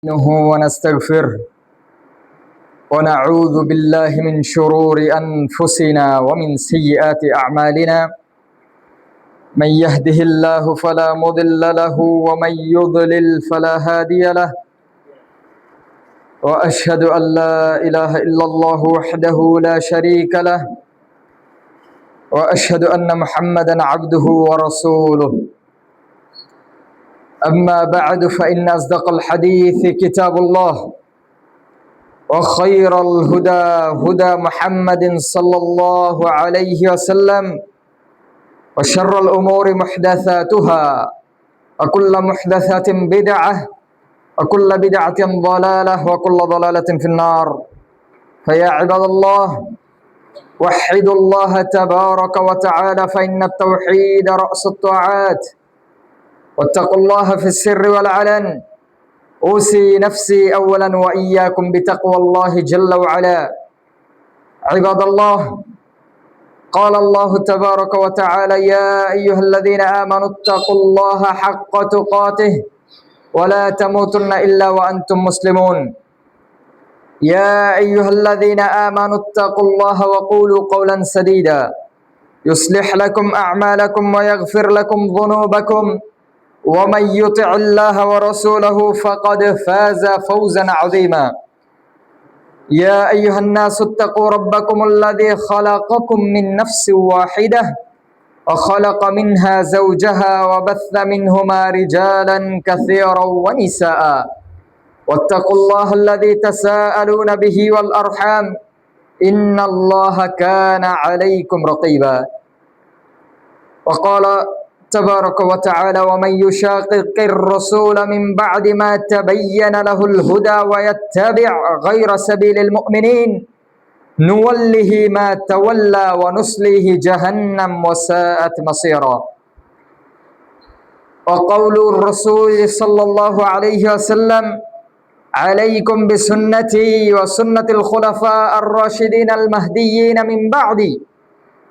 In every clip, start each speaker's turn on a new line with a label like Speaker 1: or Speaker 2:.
Speaker 1: ونستغفره ونعوذ بالله من شرور أنفسنا ومن سيئات أعمالنا من يهده الله فلا مضل له ومن يضلل فلا هادي له وأشهد أن لا إله إلا الله وحده لا شريك له وأشهد أن محمدا عبده ورسوله أما بعد فإن أصدق الحديث كتاب الله وخير الهدى هدى محمد صلى الله عليه وسلم وشر الأمور محدثاتها وكل محدثة بدعة وكل بدعة ضلالة وكل ضلالة في النار فيا عباد الله وحدوا الله تبارك وتعالى فإن التوحيد رأس الطاعات واتقوا الله في السر والعلن أوصي نفسي أولا وإياكم بتقوى الله جل وعلا عباد الله قال الله تبارك وتعالى يا أيها الذين آمنوا اتقوا الله حق تقاته ولا تموتن إلا وأنتم مسلمون يا أيها الذين آمنوا اتقوا الله وقولوا قولا سديدا يصلح لكم أعمالكم ويغفر لكم ذنوبكم ومن يطع الله ورسوله فقد فاز فوزا عظيما يا أيها الناس اتقوا ربكم الذي خلقكم من نفس واحدة وخلق منها زوجها وبث منهما رجالا كثيرا ونساء واتقوا الله الذي تساءلون به والأرحام إن الله كان عليكم رقيبا وقال تبارك وتعالى ومن يشاقق الرسول من بعد ما تبين له الهدى ويتبع غير سبيل المؤمنين نوله ما تولى ونصليه جهنم وساءت مصيرا وقول الرسول صلى الله عليه وسلم عليكم بسنتي وسنة الخلفاء الراشدين المهديين من بعدي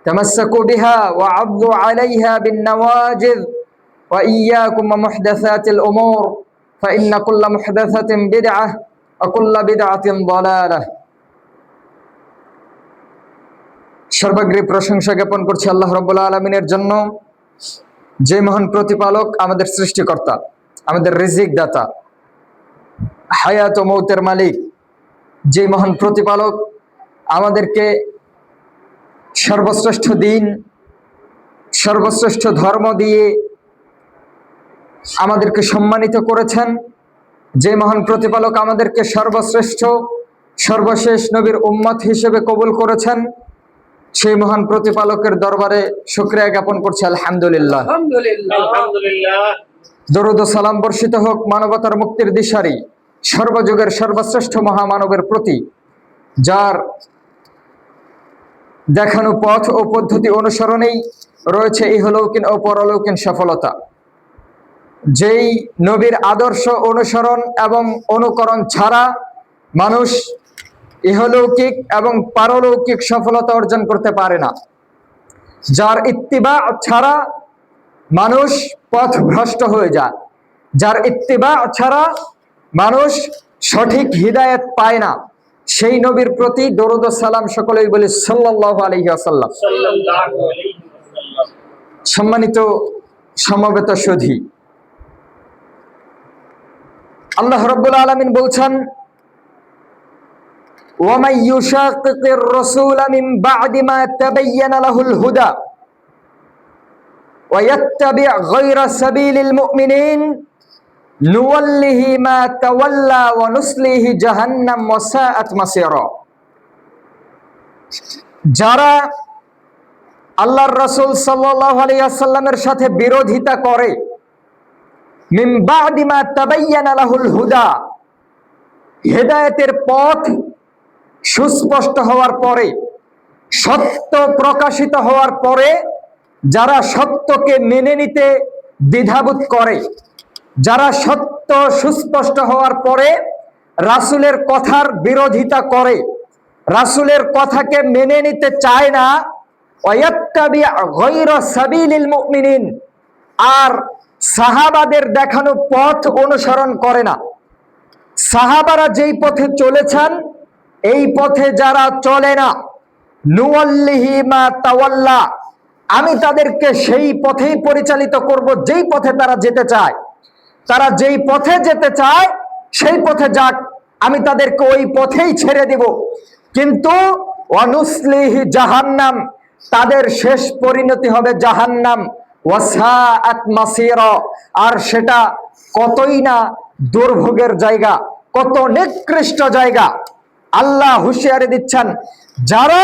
Speaker 1: تمسكوا بها وعضوا عليها بالنواجذ وإياكم ومحدثات الأمور فإن كل محدثة بدعة وكل بدعة ضلالة সর্বাগ্রে প্রশংসা জ্ঞাপন করছি আল্লাহ রাব্বুল আলামিনের জন্য যে মহান প্রতিপালক আমাদের সৃষ্টিকর্তা আমাদের রিজিক দাতা হায়াত ও মৌতের মালিক যে মহান প্রতিপালক আমাদেরকে সর্বশ্রেষ্ঠ দিন সর্বশ্রেষ্ঠ ধর্ম দিয়ে আমাদেরকে সম্মানিত করেছেন যে মহান প্রতিপালক আমাদেরকে সর্বশ্রেষ্ঠ সর্বশেষ নবীর উম্মত হিসেবে কবুল করেছেন সেই মহান প্রতিপালকের দরবারে শুকরিয়া জ্ঞাপন করছি আলহামদুলিল্লাহ
Speaker 2: আলহামদুলিল্লাহ
Speaker 1: দরুদ ও সালাম বর্ষিত হোক মানবতার মুক্তির দিশারি সর্বযুগের সর্বশ্রেষ্ঠ মহামানবের প্রতি যার দেখানো পথ ও পদ্ধতি অনুসরণেই রয়েছে ইহলৌকিন ও পরলৌকিন সফলতা যেই নবীর আদর্শ অনুসরণ এবং অনুকরণ ছাড়া মানুষ ইহলৌকিক এবং পারলৌকিক সফলতা অর্জন করতে পারে না যার ইত্তিবা ছাড়া মানুষ পথভ্রষ্ট হয়ে যায় যার ইত্তিবা ছাড়া মানুষ সঠিক হিদায়াত পায় না সেই নবীর প্রতি দরুদ ও সালাম সকলেই বলি সাল্লাল্লাহু আলাইহি ওয়াসাল্লাম। সম্মানিত সমবেত সুধী, আল্লাহ রাব্বুল আলামিন বলছেন ওয়া মান ইউশাকিকির রাসূলা মিন বা'দি মা তাবায়্যানা লাহুল হুদা ওয়া ইয়াত্তাবি' গায়রা সাবিলিল মুমিনিন নুওয়াল্লিহি মা তাওয়াল্লা ওয়া নুসলিহি জাহান্নাম ওয়া সাআত মাসীরা। যারা আল্লাহর রাসূল সাল্লাল্লাহু আলাইহি ওয়াসাল্লামের সাথে বিরোধিতা করে মিন বা'দি মা তাবায়্যানা লাহুল হুদা, হেদায়েতের পথ সুস্পষ্ট হওয়ার পরে, সত্য প্রকাশিত হওয়ার পরে যারা সত্যকে মেনে নিতে দ্বিধাবোধ করে, যারা সত্য সুস্পষ্ট হওয়ার পরে রাসূলের কথার বিরোধিতা করে, রাসূলের কথাকে মেনে নিতে চায় না, ওয়ায়াত্তাবি' গায়রা সাবিলিল মুমিনিন, আর সাহাবাদের দেখানো পথ অনুসরণ করে না, সাহাবারা যেই পথে চলেছেন এই পথে যারা চলে না, নুওয়াল্লিহি মা তাওয়াল্লা, আমি তাদেরকে সেই পথেই পরিচালিত করব যেই পথে তারা যেতে চায়। তারা যেই পথে যেতে চায় সেই পথে যাক, আমি তাদেরকে ওই পথেই ছেড়ে দিব। কিন্তু ওয়ানুসলিহি জাহান্নাম, তাদের শেষ পরিণতি হবে জাহান্নাম। ওয়াসাআত মাসীরা, আর সেটা কতই না দুর্ভোগের জায়গা, কত নিকৃষ্ট জায়গা। আল্লাহ হুঁশিয়ারি দিচ্ছেন, যারা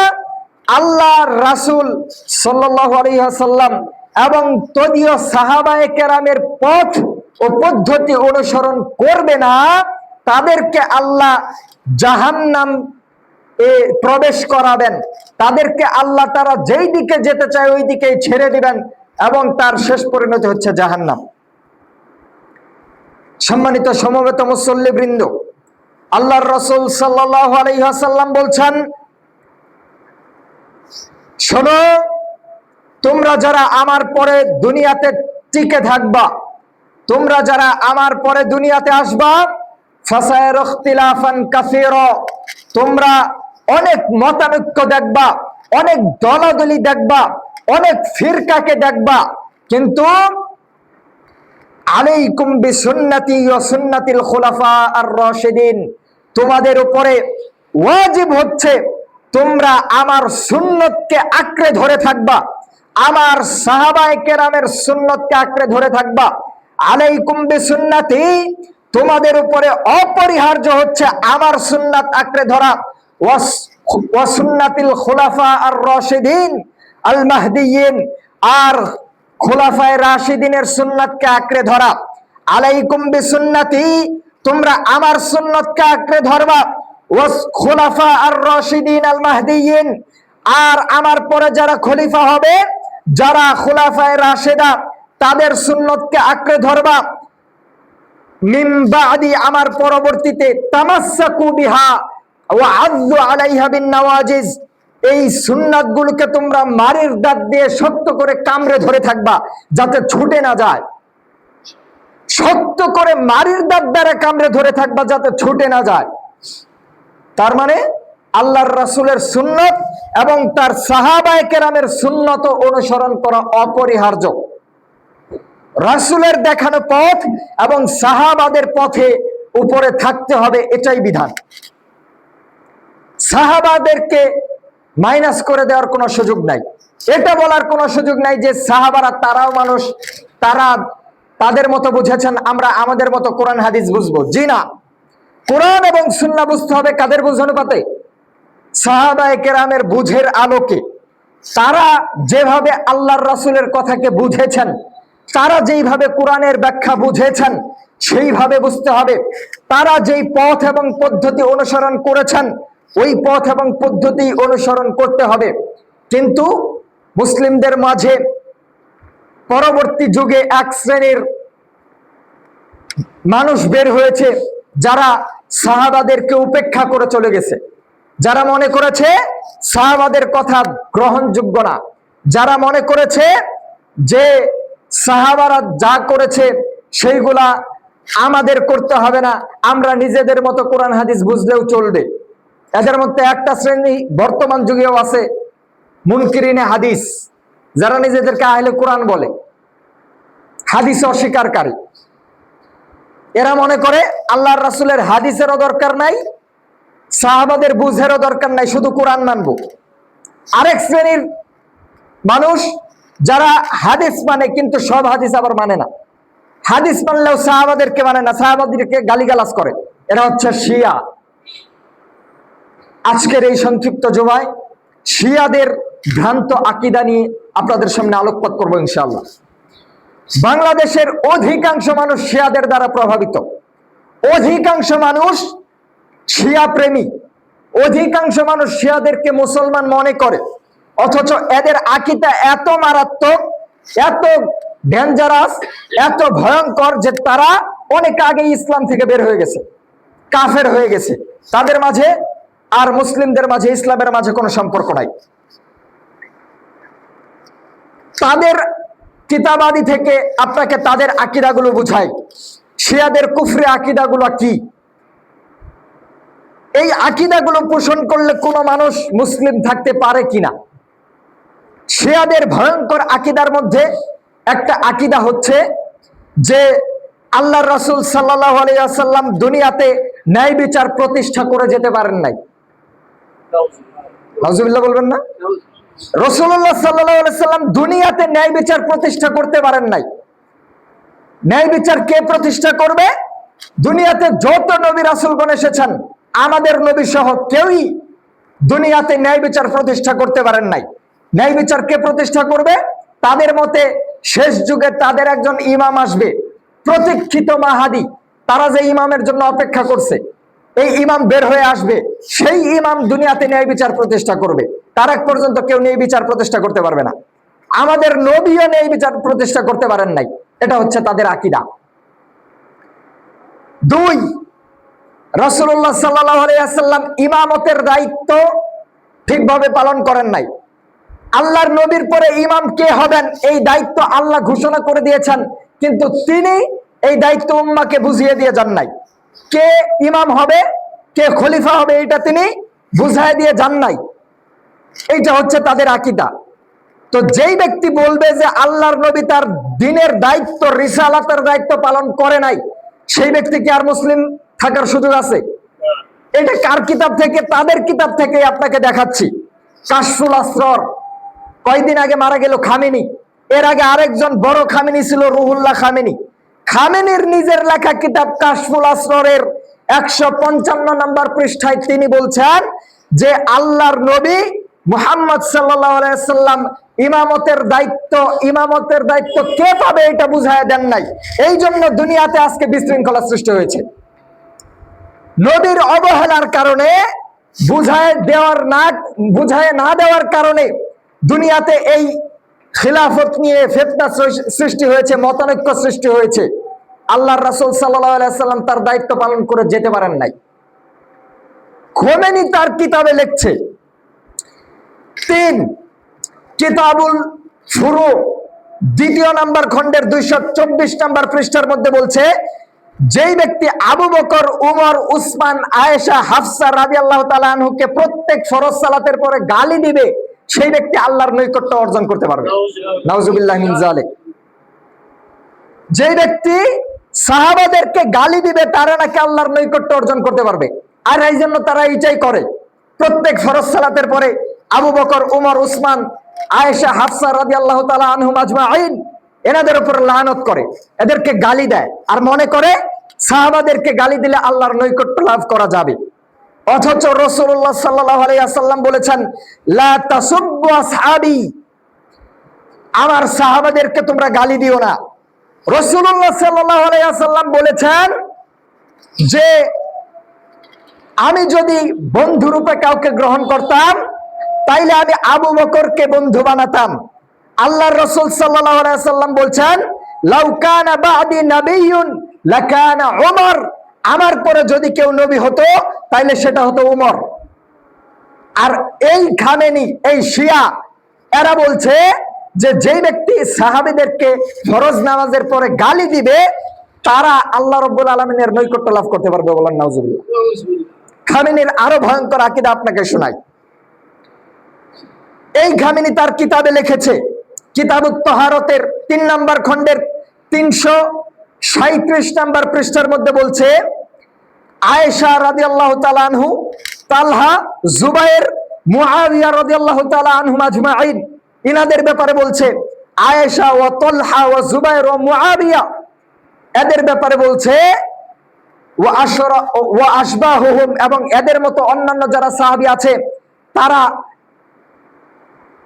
Speaker 1: আল্লাহর রাসূল সাল্লাল্লাহু আলাইহি ওয়াসাল্লাম এবং তদীয় সাহাবায়ে কেরামের পথ ও পদ্ধতি অনুসরণ করবে না, তাদেরকে আল্লাহ জাহান্নাম এ প্রবেশ করাবেন। তাদেরকে আল্লাহ তারা যেই দিকে যেতে চায় ওই দিকেই ছেড়ে দিবেন এবং তার শেষ পরিণতি হচ্ছে জাহান্নাম। সম্মানিত সমবেত মুসল্লিবৃন্দ, আল্লাহর রাসূল সাল্লাল্লাহু আলাইহি ওয়াসাল্লাম বলছেন, শোনো, তোমরা যারা আমার পরে দুনিয়াতে টিকে থাকবা, তোমরা যারা আমার পরে দুনিয়াতে আসবা, ফাসায়ারা ইখতিলাফান কাসীরা, তোমরা অনেক মতানৈক্য দেখবা, অনেক দলাদলি দেখবা, অনেক ফিরকাকে দেখবা, কিন্তু আলাইকুম বিসুন্নতি ওয়া সুন্নাতিল খুলাফা আর রাশিদিন, তোমাদের উপরে ওয়াজিব হচ্ছে তোমরা আমার সুন্নতকে আঁকড়ে ধরে থাকবা, আমার সাহাবায়ে কেরামের সুন্নতকে আঁকড়ে ধরে থাকবা। আলাইকুম বিসুন্নতি, তোমাদের উপরে অপরিহার্য হচ্ছে আমার সুন্নাত আঁকড়ে ধরা। ওয়া সুন্নাতিল খুলাফা আর রাশিদিন আল মাহদিয়িন, আর খুলাফায়ে রাশিদিনের সুন্নাতকে আঁকড়ে ধরা। আলাইকুম বিসুন্নতি, তোমরা আমার সুন্নতকে আঁকড়ে ধরবা। ওয়াস খুলাফা আর রাশিদিন আল মাহদিয়িন, আর আমার পরে যারা খলিফা হবে, যারা খুলাফায়ে রাশিদা, তাদের সুন্নতকে আঁকড়ে ধরবা। মিন বাদি, আমার পরবর্তীতে, তামাসসাকু বিহা ওয়া আযু আলাইহা বিন নওয়াজিজ, এই সুন্নাতগুলোকে তোমরা মারির দাঁত দিয়ে শক্ত করে কামড়ে ধরে থাকবা যাতে ছুটে না যায়। শক্ত করে মারির দাঁত দ্বারা কামড়ে ধরে থাকবা যাতে ছুটে না যায়। তার মানে আল্লাহর রাসূলের সুন্নত এবং তার সাহাবায়ে কেরামের সুন্নত অনুসরণ করা অপরিহার্য। রাসূলের দেখানো পথ এবং সাহাবাদের পথে উপরে থাকতে হবে, এটাই বিধান। সাহাবাদেরকে মাইনাস করে দেওয়ার কোনো সুযোগ নাই, এটা বলার কোনো সুযোগ নাই যে সাহাবারা তারাও মানুষ, তারা তাদের মতো বুঝেছেন, আমরা আমাদের মতো কোরআন হাদিস বুঝবো। জি না, কোরআন এবং সুন্নাহ বুঝতে হবে কাদের বুঝ অনুপাতে? সাহাবায়ে কেরামের বুঝের আলোকে। তারা যেভাবে আল্লাহর রাসূলের কথাকে বুঝেছেন, তারা যেইভাবে কোরআনের ব্যাখ্যা বুঝেছেন সেইভাবে বুঝতে হবে। তারা যেই পথ এবং পদ্ধতি অনুসরণ করেছেন ওই পথ এবং পদ্ধতি অনুসরণ করতে হবে। কিন্তু মুসলিমদের মাঝে পরবর্তী যুগে এক শ্রেণীর মানুষ বের হয়েছে যারা সাহাবাদেরকে উপেক্ষা করে চলে গেছে, যারা মনে করেছে সাহাবাদের কথা গ্রহণযোগ্য না, যারা মনে করেছে যে সাহাবারা যা করেছে সেইগুলা আমাদের করতে হবে না, আমরা নিজেদের মতো কোরআন হাদিস বুঝলেও চলবে। এদের মধ্যে একটা শ্রেণী বর্তমান যুগেও আছে, মুনকিরিনে হাদিস, যারা নিজেদেরকে আহলে কোরআন বলে, হাদিস অস্বীকারী। এরা মনে করে আল্লাহর রাসূলের হাদিসেরও দরকার নাই, সাহাবাদের বুঝেরও দরকার নাই, শুধু কোরআন মানবো। আরেক শ্রেণীর মানুষ যারা হাদিস মানে কিন্তু সব হাদিস আবার মানে না, হাদিস মানলেও সাহাবাদেরকে মানে না, সাহাবাদেরকে গালিগালাজ করে, এরা হচ্ছে শিয়া। আজকের এই সংক্ষিপ্ত জুমায় শিয়াদের ভ্রান্ত আকীদা নিয়ে আপনাদের সামনে আলোকপাত করব ইনশাআল্লাহ। বাংলাদেশের অধিকাংশ মানুষ শিয়াদের দ্বারা প্রভাবিত, অধিকাংশ মানুষ শিয়া প্রেমী, অধিকাংশ মানুষ শিয়াদেরকে মুসলমান মনে করে, অথচ এদের আকীদা এত মারাত্মক, এত ডেঞ্জারাস, এত ভয়ঙ্কর যে তারা অনেক আগে ইসলাম থেকে বের হয়ে গেছে, কাফের হয়ে গেছে। তাদের মাঝে আর মুসলিমদের মাঝে, ইসলামের মাঝে কোনো সম্পর্ক নাই। তাদের কিতাবাদি থেকে আপনাকে তাদের আকীদাগুলো বুঝাই, শিয়াদের কুফরি আকীদাগুলো কি। এই আকীদাগুলো পোষণ করলে কোনো মানুষ মুসলিম থাকতে পারে কিনা? শিয়াদের ভয়ঙ্কর আকীদার মধ্যে একটা আকীদা হচ্ছে যে আল্লাহর রাসূল সাল্লাল্লাহু আলাইহি ওয়াসাল্লাম দুনিয়াতে ন্যায় বিচার প্রতিষ্ঠা করে যেতে পারেন নাই। নাউজুবিল্লাহ বলবেন না? রাসূলুল্লাহ সাল্লাল্লাহু আলাইহি ওয়াসাল্লাম দুনিয়াতে ন্যায় বিচার প্রতিষ্ঠা করতে পারেন নাই। ন্যায় বিচার কে প্রতিষ্ঠা করবে? দুনিয়াতে যত নবী রাসূলগণ এসেছেন, আমাদের নবী সহ কেউই দুনিয়াতে ন্যায় বিচার প্রতিষ্ঠা করতে পারেন নাই। ন্যায় বিচার কে প্রতিষ্ঠা করবে? তাদের মতে শেষ যুগে তাদের একজন ইমাম আসবে, প্রতীক্ষিত মাহাদি। তারা যে ইমামের জন্য অপেক্ষা করছে, এই ইমাম বের হয়ে আসবে, সেই ইমাম দুনিয়াতে ন্যায় বিচার প্রতিষ্ঠা করবে। তার এক পর্যন্ত কেউ ন্যায় বিচার প্রতিষ্ঠা করতে পারবে না। আমাদের নবীও ন্যায় বিচার প্রতিষ্ঠা করতে পারেন নাই। এটা হচ্ছে তাদের আকীদা। দুই, রাসূলুল্লাহ সাল্লাল্লাহু আলাইহি ওয়াসাল্লাম ইমামতের দায়িত্ব ঠিকভাবে পালন করেন নাই। আল্লাহর নবীর পরে ইমাম কে হবেন এই দায়িত্ব আল্লাহ ঘোষণা করে দিয়েছেন, কিন্তু তিনি এই দায়িত্ব উম্মাহকে বুঝিয়ে দিয়ে যান নাই। কে ইমাম হবে, কে খলিফা হবে, এটা তিনি বুঝায় দিয়ে যান নাই। এইটা হচ্ছে তাদের আকীদা। তো যেই ব্যক্তি বলবে যে আল্লাহর নবী তার দ্বীনের দায়িত্ব, রিসালাতের দায়িত্ব পালন করে নাই, সেই ব্যক্তি কি আর মুসলিম থাকার সুযোগ আছে? এটা কার কিতাব থেকে? তাদের কিতাব থেকে আপনাকে দেখাচ্ছি। কাশফুল আসরর, কয়েকদিন আগে মারা গেল খামেনি। এর আগে আরেকজন বড় খামেনি ছিল, রুহুল্লাহ খামেনি। খামেনির নিজের লেখা কিতাব কাশফুল আসররের 155 নম্বর পৃষ্ঠায় তিনি বলছেন যে আল্লাহর নবী মুহাম্মদ সাল্লাল্লাহু আলাইহি ওয়াসাল্লাম ইমামতের দায়িত্ব কে পাবে এটা বুঝায় দেন নাই। এই জন্য দুনিয়াতে আজকে বিশৃঙ্খলা সৃষ্টি হয়েছে। নবীর অবহেলার কারণে, বুঝায় না দেওয়ার কারণে দুনিয়াতে এই খিলাফত নিয়ে ফিতনা সৃষ্টি হয়েছে, মতানৈক্য সৃষ্টি হয়েছে। আল্লাহর রাসূল সাল্লাল্লাহু আলাইহি ওয়াসাল্লাম তার দায়িত্ব পালন করে যেতে পারেন নাই। খোমেনি তার কিতাবে লিখছে, 3 কিতাবুল ফুরু 2 নম্বর খণ্ডের 224 নম্বর পৃষ্ঠার মধ্যে বলছে, যেই ব্যক্তি আবু বকর, উমর, উসমান, আয়েশা, হাফসা রাদিয়াল্লাহু তাআলা আনহুকে প্রত্যেক ফরজ সালাতের পরে গালি দিবে, সেই ব্যক্তি আল্লাহর নৈকট্য অর্জন করতে পারবে। নাউজুবিল্লাহ মিন যালিক। যেই ব্যক্তি সাহাবাদেরকে গালি দিবে, তারা নাকি আল্লাহর নৈকট্য অর্জন করতে পারবে। আর এই জন্য তারা এইটাই করে, প্রত্যেক ফরজ সালাতের পরে আবু বকর, উমর, উসমান, আয়েশা, হাফসা রাদিয়াল্লাহু তাআলা আনহুম আজমাইন, এনাদের উপর লানত করে, এদেরকে গালি দেয়, আর মনে করে সাহাবাদেরকে গালি দিলে আল্লাহর নৈকট্য লাভ করা যাবে। অথচ রাসূলুল্লাহ সাল্লাল্লাহু আলাইহি ওয়াসাল্লাম বলেছেন, লা তাসুব্বু আসহাবি, আমার সাহাবাদেরকে তোমরা গালি দিও না। রাসূলুল্লাহ সাল্লাল্লাহু আলাইহি ওয়াসাল্লাম বলেছেন যে আমি যদি বন্ধু রূপে কাউকে গ্রহণ করতাম, তাইলে আমি আবু বকরকে বন্ধু বানাতাম। আল্লাহর রাসূল সাল্লাল্লাহু আলাইহি ওয়াসাল্লাম বলছেন, লাউ কানা বাদি নাবিয়্যুন লাকানা উমর, আমার পরে যদি কেউ নবী হতো তাইলে সেটা হতো উমর। আর এই খামেনি, এই শিয়া, এরা বলছে যে যেই ব্যক্তি সাহাবীদেরকে ফরজ নামাজের পরে গালি দিবে, তারা আল্লাহ রাব্বুল আলামিনের নৈকট্য লাভ করতে পারবে। বলেন নাউজুবিল্লাহ। খামেনির আরো ভয়ঙ্কর আকীদা আপনাকে শোনাই। এই খামেনি তার কিতাবে লিখেছে, কিতাবুত তাহারাতের 3 নম্বর খণ্ডের 337 নম্বর পৃষ্ঠার মধ্যে বলছে, আয়েশা রাদিয়াল্লাহু তাআলা আনহু, তালহা, জুবায়ের, মুআবিয়া রাদিয়াল্লাহু তাআলা আনহুম আজমাইন, ইনাদের ব্যাপারে বলছে, আয়েশা ও তালহা ও জুবায়ের ও মুআবিয়া, এদের ব্যাপারে বলছে, ওয়া আশবাহুহুম, এবং এদের মতো অন্যান্য যারা সাহাবী আছে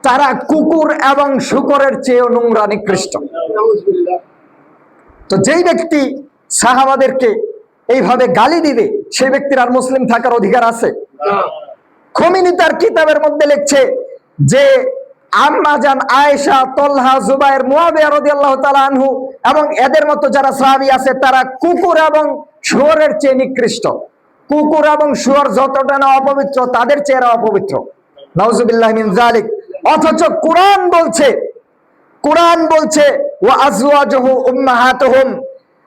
Speaker 1: তারা কুকুর এবং শূকরের চেয়েও নোংরা, নিকৃষ্ট। তো যেই ব্যক্তি সাহাবাদেরকে এইভাবে গালি দিবে, সেই ব্যক্তির আর মুসলিম থাকার অধিকার আছে? খোমেনি তার কিতাবের মধ্যে লিখছে যে আম্মা জান আয়েশা, তালহা, জুবায়ের, মুআবিয়া রাদিয়াল্লাহু তাআলা আনহু এবং এদের মতো যারা সাহাবী আছে, তারা কুকুর এবং শুয়োরের চেয়ে নিকৃষ্ট। কুকুর এবং শুয়োর যতটা না অপবিত্র, তাদের চেয়ে এরা অপবিত্র। নাউজুবিল্লাহ মিন যালিক। অথচ কোরআন বলছে ওয়া আজওয়াজুহু উম্মাহাতুহুম,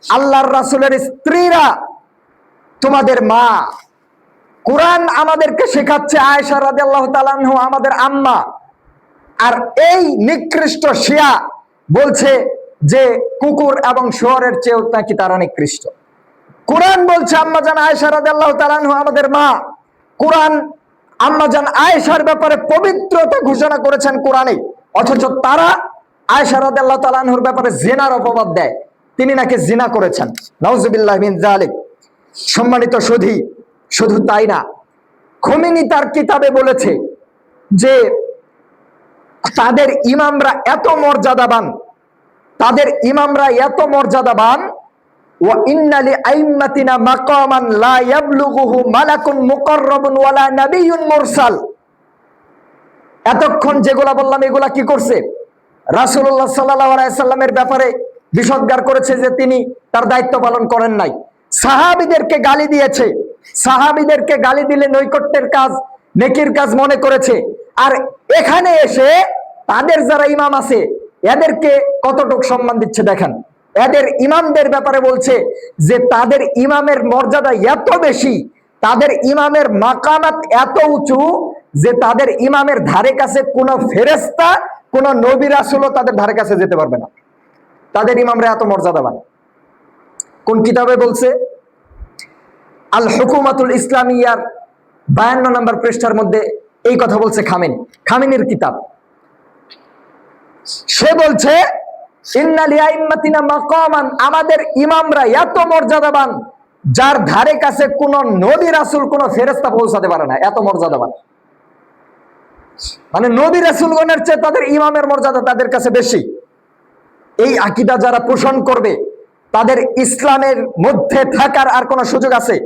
Speaker 1: আল্লাহর রাসূলের স্ত্রীরা তোমাদের মা। কোরআন আমাদেরকে শেখাচ্ছে আয়েশা রাদিয়াল্লাহু তাআলা আনহা আমাদের আম্মা, আর এই নিকৃষ্ট শিয়া বলছে যে কুকুর এবং শুয়োরের চেয়েও নাকি তারা নিকৃষ্ট। কোরআন বলছে আম্মাজান আয়েশা রাদিয়াল্লাহু তাআলা আনহা আমাদের মা। কোরআন আম্মাজান আয়েশার ব্যাপারে পবিত্রতা ঘোষণা করেছেন কোরআনে, অথচ তারা আয়েশা রাদিয়াল্লাহু তাআলা আনহার ব্যাপারে জিনার অপবাদ দেয়, তিনি নাকি জিনা করেছেন। নাউজুবিল্লাহ মিন যালিক। সম্মানিত সুধী, শুধু তাই না, খোমেনি তার কিতাবে বলেছে যে তাদের ইমামরা এত মর্যাদাবান, তাদের ইমামরা এত মর্যাদাবান, ওয়া ইন্না লিআইম্মাতিনা মাকামান লা ইয়াবলুগুহু মালাকুন মুকাররাবুন ওয়ালা নাবিয়্যুন মুরসাল। এতক্ষণ যেগুলা বললাম এগুলা কি করছে? রাসূলুল্লাহ সাল্লাল্লাহু আলাইহি সাল্লামের ব্যাপারে বিষোদ্গার করেছে যে তিনি তার দায়িত্ব পালন করেন নাই। সাহাবীদেরকে গালি দিয়েছে, সাহাবীদেরকে গালি দিলে নৈকট্যের কাজ, নেকির কাজ মনে করেছে। আর এখানে এসে তাদের যারা ইমাম আছে এদেরকে কতটুকু সম্মান দিচ্ছে দেখেন। এদের ইমামদের ব্যাপারে বলছে যে তাদের ইমামের মর্যাদা এত বেশি, তাদের ইমামের মাকামাত এত উঁচু যে তাদের ইমামের ধারে কাছে কোনো ফেরেশতা, কোনো নবী রাসূলও তাদের ধারে কাছে যেতে পারবে না। তাদের ইমামরা এত মর্যাদাবান। কোন কিতাবে বলছে? আল হুকুমাতুল ইসলামিয়ার 52 নম্বর পৃষ্ঠার মধ্যে এই কথা বলছে খামেনি, খামেনির কিতাব। সে বলছে ইন্না লিআইম্মাতিনা মাকামান, আমাদের ইমামরা এত মর্যাদাবান যার ধারে কাছে কোন নবী রাসূল, কোন ফেরেশতা পৌঁছাতে পারে না, এত মর্যাদাবান। মানে নবী রাসূলগণের চেয়ে তাদের ইমামের মর্যাদা তাদের কাছে বেশি। এই আকীদা যারা পোষণ করবে তাদের ইসলামের মধ্যে থাকার আর কোনো সুযোগ আছে?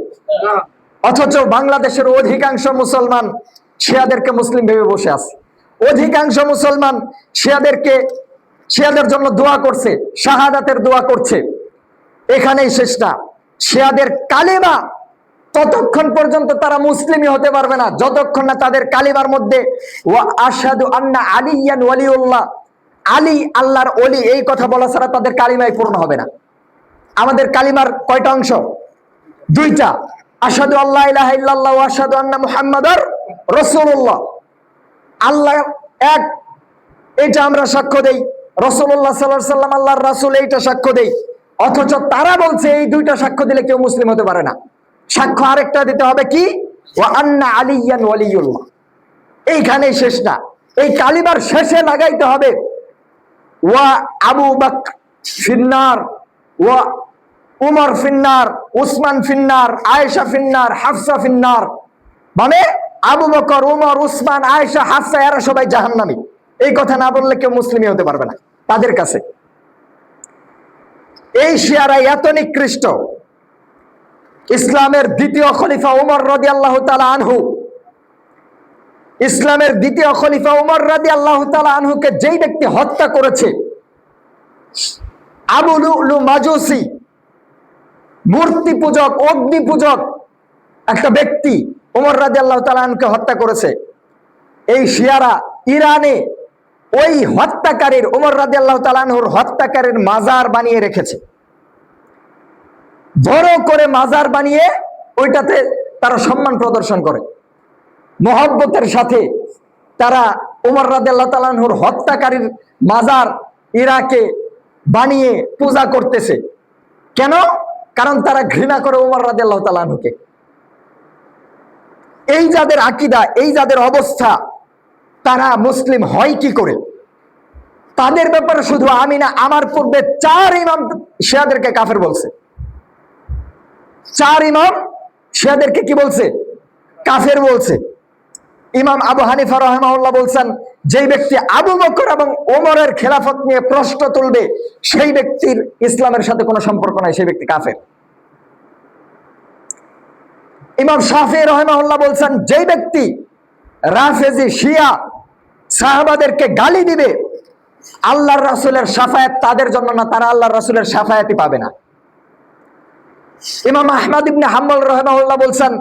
Speaker 1: অথচ বাংলাদেশের অধিকাংশ মুসলমান শিয়াদেরকে মুসলিম ভেবে বসে আছে। অধিকাংশ মুসলমান শিয়াদের জন্য দোয়া করছে, শাহাদাতের দোয়া করছে। এখানেই শেষ না, শিয়াদের কালিমা ততক্ষণ পর্যন্ত তারা মুসলিমই হতে পারবে না যতক্ষণ না তাদের কালিমার মধ্যে ওয়া আশহাদু আন্না আলিয়ান ওয়ালিউল্লাহ, আলী আল্লাহর ওলি, এই কথা বলা ছাড়া তাদের কালিমাই পূর্ণ হবে না। আমাদের কালিমার কয়টা অংশ? দুইটা, আশহাদু আল্লা ইলাহা ইল্লাল্লাহ ওয়া আশহাদু আন্না মুহাম্মাদার রাসূলুল্লাহ। আল্লাহ এক, এটা আমরা সাক্ষ্য দেই, রাসূলুল্লাহ সাল্লাল্লাহু আলাইহি সাল্লাম আল্লাহর রাসূল, এইটা সাক্ষ্য দেই। অথচ তারা বলছে এই দুইটা সাক্ষ্য দিলে কেউ মুসলিম হতে পারে না। সাক্ষ্য আরেকটা দিতে হবে কি? ওয়া আন্না আলিয়ান ওয়ালিউল্লাহ। এইখানেই শেষ না, এই কালিমার শেষে লাগাইতে হবে ওয়া আবু বকর ফিন্নার, ওয়া উমর ফিন্নার, উসমান ফিন্নার, আয়েশা ফিন্নার, হাফসা ফিন্নার। মানে আবু বকর, উমর, উসমান, আয়েশা, হাফসা এরা সবাই জাহান্নামী। এই কথা না বললে কেউ মুসলিমই হতে পারবে না তাদের কাছে। এই শিয়ারা এত নিকৃষ্ট, ইসলামের দ্বিতীয় খলিফা উমর রাদিয়াল্লাহু তাআলা আনহু, ইসলামের দ্বিতীয় খলিফা উমর রাদিয়াল্লাহু তাআলা আনহুকে যেই ব্যক্তি হত্যা করেছে, আবু লুলু মাজুসি, মূর্তি পূজক, অগ্নি পূজক একটা ব্যক্তি উমর রাদিয়াল্লাহু তাআলা আনহুকে হত্যা করেছে। এই শিয়ারা ইরানে ওই হত্যাকারীর, উমর রাদিয়াল্লাহু তাআলা আনহুর হত্যাকারীর মাজার বানিয়ে রেখেছে। বড় করে মাজার বানিয়ে ওইটাতে তারা সম্মান প্রদর্শন করে, মহব্বতের সাথে তারা উমর রাদিয়াল্লাহু তাআলা আনহুর হত্যাকারীর মাজার ইরাকে বানিয়ে পূজা করতেছে। কেন? কারণ তারা ঘৃণা করে উমর রাদিয়াল্লাহু তাআলা আনহুকে। এই যাদের আকীদা, এই যাদের অবস্থা, তারা মুসলিম হয় কি করে? তাদের ব্যাপারে শুধু আমি না, আমার পূর্বে 4 ইমাম শিয়াদেরকে কাফের বলছে। 4 ইমাম শিয়াদেরকে কি বলছে? কাফের বলছে। ইমাম আবু হানিফা রাহিমাহুল্লাহ বলছেন, যেই ব্যক্তি আবু বকর এবং ওমরের খেলাফত নিয়ে প্রশ্ন তুলবে সেই ব্যক্তির ইসলামের সাথে কোনো সম্পর্ক নাই, সেই ব্যক্তি কাফের। ইমাম শাফিঈ রাহিমাহুল্লাহ বলছেন, যেই ব্যক্তি রাফেজি শিয়া সাহাবাদেরকে গালি দিবে, আল্লাহর রাসূলের শাফায়াত তাদের জন্য না, তারা আল্লাহর রাসূলের শাফায়াতই পাবে না। ইমাম আহমদ ইবনে হাম্বল রাহিমাহুল্লাহ বলছেন,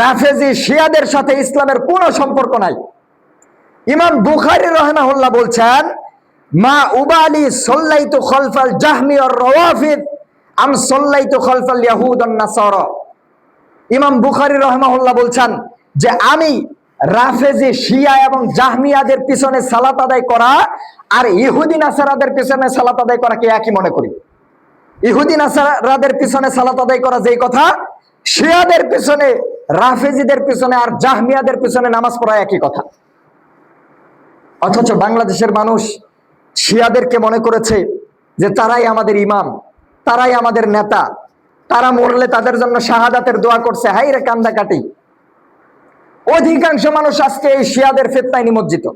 Speaker 1: রাফেজি শিয়াদের সাথে ইসলামের কোনো সম্পর্ক নাই। ইমাম বুখারী রাহিমাহুল্লাহ বলছেন, মা উবালি সাল্লাইতু খালফাল জাহমি ওয়ার রাওয়াফিদ আম সাল্লাইতু খালফাল ইয়াহুদ ওয়ান নাসারা। ইমাম বুখারী রাহিমাহুল্লাহ বলছেন যে আমি রাফেজি, শিয়া এবং জাহমিয়াদের পিছনে সালাত আদায় করা আর ইহুদি নাসারাদের পিছনে সালাত আদায় করা কি একই মনে করি। ইহুদি নাসারাদের পিছনে সালাত আদায় করা যেই কথা, শিয়াদের পিছনে, রাফেজিদের পিছনে আর জাহমিয়াদের পিছনে নামাজ পড়া একই কথা। অথচ বাংলাদেশের মানুষ শিয়াদেরকে মনে করেছে যে তারাই আমাদের ইমাম, তারাই আমাদের নেতা, তারা মরলে তাদের জন্য শাহাদাতের দোয়া করছে। হাই রে কান্দাকাটি। অধিকাংশ মানুষ আজকে এই শিয়াদের ফিতনায় নিমজ্জিত।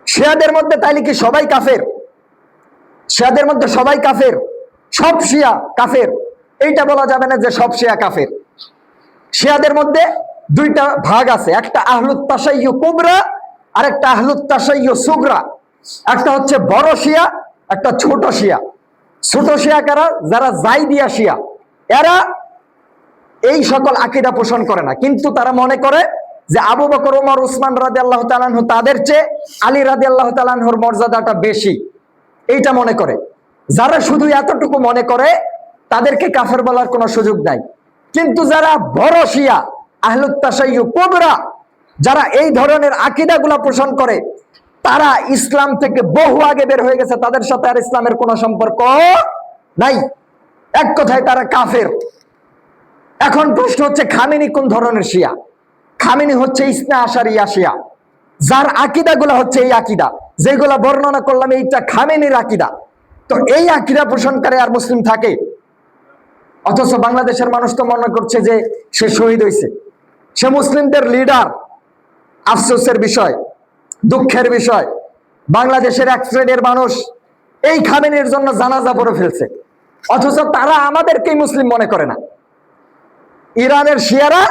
Speaker 1: শিয়াদের মধ্যে তাইলে কি সবাই কাফের? শিয়াদের মধ্যে সবাই কাফের, সব শিয়া কাফের এইটা বলা যাবে না যে সব শিয়া কাফের। শিয়াদের মধ্যে দুইটা ভাগ আছে, একটা আহলুত তাশাইয়্যু কুবরা আর একটা আহলুত তাশাইয়্যু সুগরা। একটা হচ্ছে বড় শিয়া, একটা ছোট শিয়া। ছোট শিয়া কারা? যারা জাইদিয়া শিয়া। এরা এই সকল আকীদা পোষণ করে না, কিন্তু তারা মনে করে যে আবু বকর, ওমর, উসমান রাদিয়াল্লাহু তাআলা আনহু তাদের চেয়ে আলী রাদিয়াল্লাহু তাআলা আনহুর মর্যাদাটা বেশি, এইটা মনে করে। যারা শুধু এতটুকু মনে করে তাদেরকে কাফের বলার কোনো সুযোগ নাই। কিন্তু যারা বড় শিয়া, আহলুত তাশাইয়্যু কুবরা, যারা এই ধরনের আকীদাগুলা পোষণ করে, তারা ইসলাম থেকে বহু আগে বের হয়ে গেছে, তাদের সাথে আর ইসলামের কোনো সম্পর্ক নাই। এক কথায় তারা কাফের। এখন প্রশ্ন হচ্ছে খামেনি কোন ধরনের শিয়া? খামেনি হচ্ছে ইসনা আশারিয়া শিয়া, যার আকীদাগুলা হচ্ছে এই আকীদা যেগুলা বর্ণনা করলাম, এইটা খামেনির আকীদা। তো এই আকীদা পোষণকারী আর মুসলিম থাকে? অথচ বাংলাদেশের মানুষ তো মনে করছে যে সে শহীদ হয়েছে, সে মুসলিমদের লিডার। আফসোসের বিষয়, দুঃখের বিষয়, বাংলাদেশের এক শ্রেণীর মানুষ এই খামেনির জন্য জানাজা পড়ে ফেলছে, অথচ তারা আমাদেরকেই মুসলিম মনে করে না। ইরানের শিয়ারা,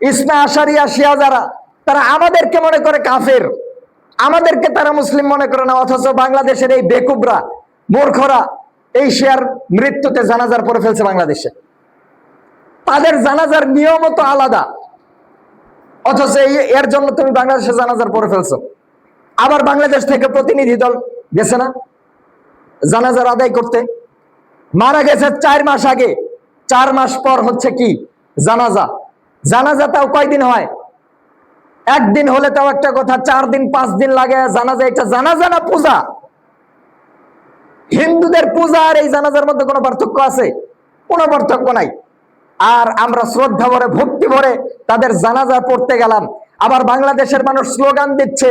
Speaker 1: ইসনা আশারিয়া শিয়া যারা, তারা আমাদেরকে মনে করে কাফের, আমাদেরকে তারা মুসলিম মনে করে না। অথচ বাংলাদেশের এই বেকুবরা, মূর্খরা এই শিয়ার মৃত্যুতে জানাজার পড়ে ফেলছে বাংলাদেশে। তাদের জানাজার নিয়মও তো আলাদা, অথচ এর জন্য তুমি বাংলাদেশে জানাজার পড়ে ফেলছো। আবার বাংলাদেশ থেকে প্রতিনিধি দল গেছে না জানাজার আদায় করতে? মারা গেছে 4 মাস আগে, 4 মাস পর হচ্ছে কি জানাজা। জানাজা তাও কয়দিন হয়? একদিন হলে তাও একটা কথা, 4 দিন 5 দিন লাগে জানাজা। এটা জানাজা না পূজা? হিন্দুদের পূজা আর এই জানাজার মধ্যে কোনো পার্থক্য আছে? কোনো পার্থক্য নাই। আর আমরা শ্রদ্ধা ভরে, ভক্তি ভরে তাদের জানাজা পড়তে গেলাম। আবার বাংলাদেশের মানুষ স্লোগান দিচ্ছে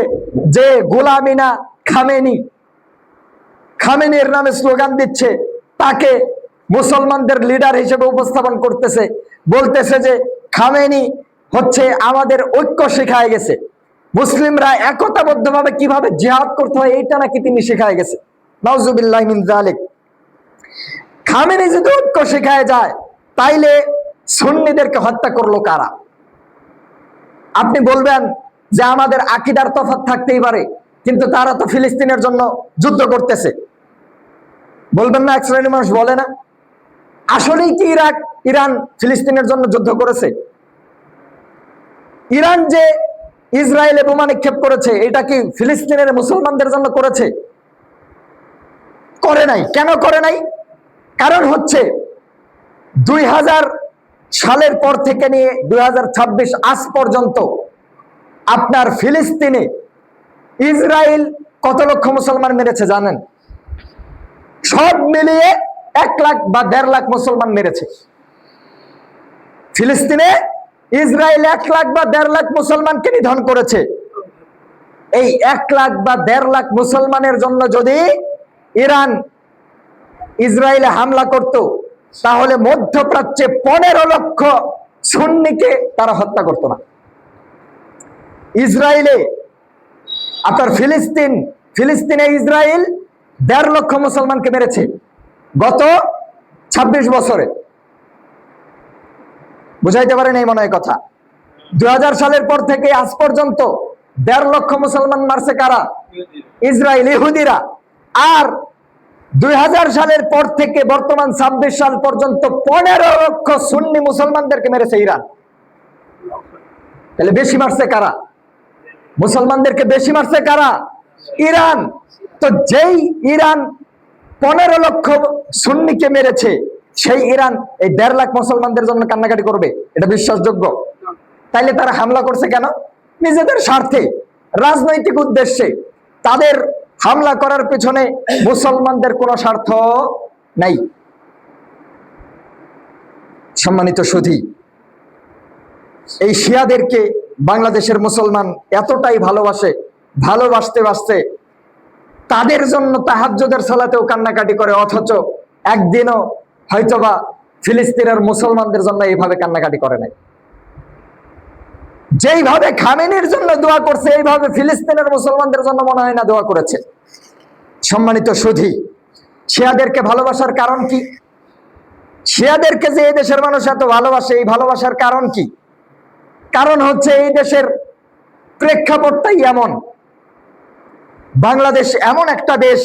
Speaker 1: যে গোলামি না খামেনি, খামেনির নামে স্লোগান দিচ্ছে, তাকে মুসলমানদের লিডার হিসেবে উপস্থাপন করতেছে, বলতেছে যে খামেনি হচ্ছে আমাদের ঐক্য শিখায় গেছে, মুসলিমরা একতাবদ্ধভাবে কিভাবে জিহাদ করতে হয় এইটা নাকি তিনি শিখায় গেছে। নাউজুবিল্লাহি মিন যালিক। খামেনি যদি ঐক্য শিখায় যায়, তাইলে সুন্নিদেরকে হত্যা করলো কারা? আপনি বলবেন যে আমাদের আকীদার তফাৎ থাকতেই পারে, কিন্তু তারা তো ফিলিস্তিনের জন্য যুদ্ধ করতেছে, বলবেন না? এক শ্রেণীর মানুষ বলে না? আসলেই কি ইরান ফিলিস্তিনের জন্য যুদ্ধ করেছে? ইরান যে ইসরায়েলে বোমা নিক্ষেপ করেছে, এটা কি ফিলিস্তিনের মুসলমানদের জন্য করেছে? করে নাই। কেন করে নাই? কারণ হচ্ছে 2000 সালের পর থেকে নিয়ে 2026 আজ পর্যন্ত আপনার ফিলিস্তিনে ইসরায়েল কত লক্ষ মুসলমান মেরেছে জানেন? সব মিলিয়ে 1 লাখ বা 1.5 লাখ মুসলমান মেরেছে। ফিলিস্তিনে ইসরায়েল 1 লাখ বা 1.5 লাখ মুসলমানকে নিধন করেছে। এই 1 লাখ বা 1.5 লাখ মুসলমানের জন্য যদি ইরান ইসরায়েলে হামলা করত, তাহলে মধ্যপ্রাচ্যে 15 লক্ষ সুন্নিকে তারা হত্যা করত না। ইসরায়েলে আপনার ফিলিস্তিনে ইসরায়েল 1.5 লক্ষ মুসলমানকে মেরেছে গত 26 বছরে। বুঝাইতে পারেন এই মনে হয় কথা? 2000 সালের পর থেকে আজ পর্যন্ত 1.5 লক্ষ মুসলমান মারছে কারা? ইসরায়েল, ইহুদিরা। আর 2000 সালের পর থেকে বর্তমান 26 সাল পর্যন্ত 15 লক্ষ সুন্নি মুসলমানদেরকে মেরেছে ইরান। তাহলে বেশি মারছে কারা? মুসলমানদেরকে বেশি মারছে কারা? ইরান। তো যেই ইরান 15 লক্ষ সুন্নিকে মেরেছে, সেই ইরান এই 1.5 লাখ মুসলমানদের জন্য কান্নাকাটি করবে? এটা বিশ্বাসযোগ্য? তাইলে তারা হামলা করছে কেন? নিজেদের স্বার্থে, রাজনৈতিক উদ্দেশ্যে। তাদের হামলা করার পেছনে মুসলমানদের কোনো স্বার্থ নাই। সম্মানিত সুধী, এই শিয়াদেরকে বাংলাদেশের মুসলমান এতটাই ভালোবাসতে বাসতে তাদের জন্য তাহাজ্জুদের সালাতেও কান্নাকাটি করে, অথচ একদিনও হয়তোবা ফিলিস্তিনের মুসলমানদের জন্য এইভাবে কান্নাকাটি করে নাই। যেইভাবে খামেনির জন্য দোয়া করছে, এইভাবে ফিলিস্তিনের মুসলমানদের জন্য মনে হয় না দোয়া করেছে। সম্মানিত সুধী, শিয়াদেরকে ভালোবাসার কারণ কি? শিয়াদেরকে যে এই দেশের মানুষ এত ভালোবাসে, এই ভালোবাসার কারণ কি? কারণ হচ্ছে এই দেশের প্রেক্ষাপটটাই এমন। বাংলাদেশ এমন একটা দেশ,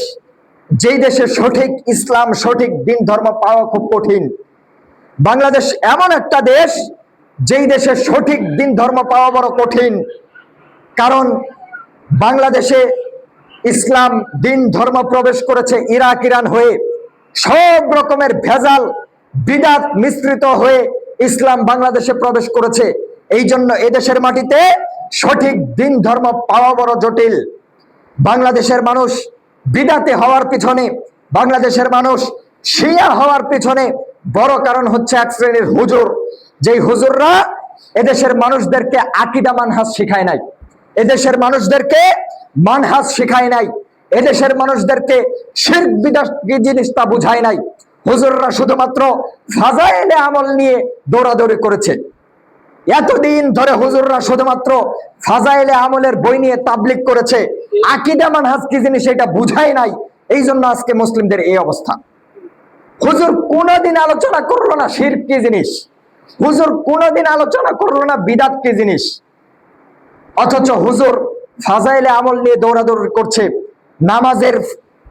Speaker 1: যেই দেশে সঠিক ইসলাম, সঠিক দিন ধর্ম পাওয়া খুব কঠিন। বাংলাদেশ এমন একটা দেশ, যেই দেশে সঠিক দিন ধর্ম পাওয়া বড় কঠিন। কারণ বাংলাদেশে ইসলাম দিন ধর্ম প্রবেশ করেছে ইরাক ইরান হয়ে, সব রকমের ভেজাল বিদাত মিশ্রিত হয়ে ইসলাম বাংলাদেশে প্রবেশ করেছে। এই জন্য এদেশের মাটিতে সঠিক দিন ধর্ম পাওয়া বড় জটিল। বাংলাদেশের মানুষ বিদাতে হওয়ার পিছনে, বাংলাদেশের মানুষ শিয়া হওয়ার পিছনে বড় কারণ হচ্ছে এক শ্রেণীর হুজুর, যেই হুজুররা এদেশের মানুষদেরকে আকীদা মানহাজ শিখায় নাই, এদেশের মানুষদেরকে মানহাজ শিখায় নাই, এদেশের মানুষদেরকে শিরক বিদআত কি জিনিস তা বুঝায় নাই। হুজুররা শুধুমাত্র ফাজাইলে আমল নিয়ে দৌড়াদৌড়ি করেছে। এতদিন ধরে হুজুররা শুধুমাত্র ফাজাইলে আমলের বই নিয়ে তাবলিগ করেছে, আকীদা মানহাজ কি জিনিস এটা বুঝায় নাই। এই জন্য আজকে মুসলিমদের এই অবস্থা। হুজুর কোনোদিন আলোচনা করলো না শিরক কি জিনিস, হুজুর কোনোদিন আলোচনা করলো না বিদাত কি জিনিস, অথচ হুজুর ফাজাইলে আমল নিয়ে দৌড়াদৌড়ি করছে। নামাজের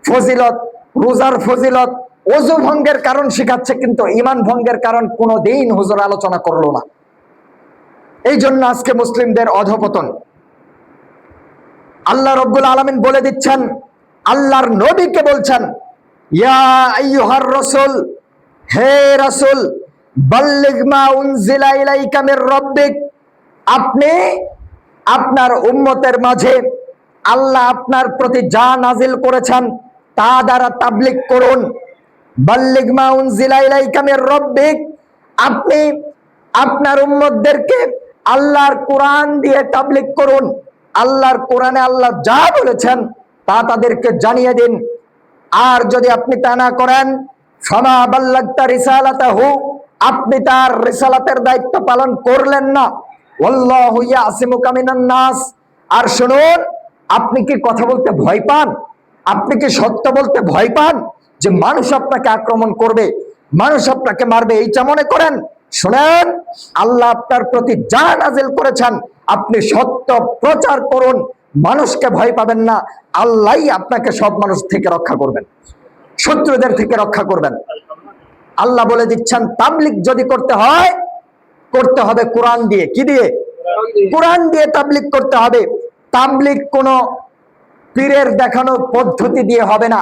Speaker 1: ফজিলত, রোজার ফজিলত, ওযু ভঙ্গের কারণ শিখাচ্ছে, কিন্তু ঈমান ভঙ্গের কারণ কোনোদিন হুজুর আলোচনা করলো না। এই জন্য আজকে মুসলিমদের অধপতন। আল্লাহ রব্বুল আলামিন বলে দিচ্ছেন, আল্লাহর নবীকে বলছেন, ইয়া আইয়ুহার রাসূল, হে রাসূল, বাল্লিগ মা উনজিলা ইলাইকা মির রাব্বিক, আপনি আপনার উম্মতের মাঝে আল্লাহ আপনার প্রতি যা নাজিল করেছেন তা দ্বারা তাবলীগ করুন। বাল্লিগ মা উনজিলা ইলাইকা মির রাব্বিক, আপনি আপনার উম্মতদেরকে আল্লাহর কোরআন দিয়ে তাবলীগ করুন। আল্লাহর কোরআনে আল্লাহ যা বলেছেন তা তাদেরকে জানিয়ে দিন। আর যদি আপনি তা না করেন, ফামা বাল্লাগতা রিসালাতাহু, আপনি তার রিসালাতের দায়িত্ব পালন করলেন না। ওয়াল্লাহু ইয়াসিমুকা মিনান নাস, আর শুনুন, আপনি কি কথা বলতে ভয় পান? আপনি কি সত্য বলতে ভয় পান যে মানুষ আপনাকে আক্রমণ করবে, মানুষ আপনাকে মারবে? এইটা মনে করেন? শুনেন, আল্লাহ আপনার প্রতি যা নাজিল করেছেন আপনি সত্য প্রচার করুন, মানুষকে ভয় পাবেন না। আল্লাহই আপনাকে সব মানুষ থেকে রক্ষা করবেন, শত্রুদের থেকে রক্ষা করবেন। আল্লাহ বলে দিচ্ছেন, তাবলীগ যদি করতে হয়, করতে হবে কোরআন দিয়ে। কি দিয়ে? কোরআন দিয়ে তাবলীগ করতে হবে। তাবলীগ কোনো পীরের দেখানো পদ্ধতি দিয়ে হবে না,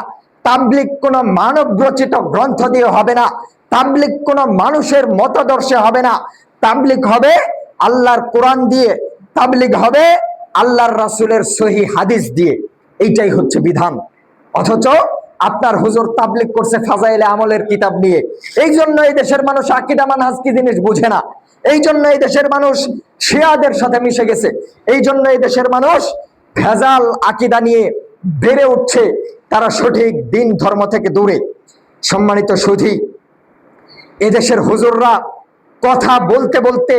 Speaker 1: তাবলীগ কোনো মানব রচিত গ্রন্থ দিয়ে হবে না, তাবলীগ কোনো মানুষের মতাদর্শে হবে না। তাবলীগ হবে আল্লাহর কোরআন দিয়ে, তাবলীগ হবে আল্লাহর রাসূলের সহিহ হাদিস দিয়ে। এইটাই হচ্ছে বিধান। অথচ আপনার হুজুর তাবলীগ করছে ফাজাইলে আমলের কিতাব নিয়ে। এই জন্য এই দেশের মানুষ আকীদা মানহাজ কি জিনিস বুঝে না। এই জন্য এই দেশের মানুষ শিয়াদের সাথে মিশে গেছে। এই জন্য এই দেশের মানুষ ভেজাল আকীদা নিয়ে বেড়ে উঠছে, তারা সঠিক দিন ধর্ম থেকে দূরে। সম্মানিত সুধী, এদেশের হুজুররা কথা বলতে বলতে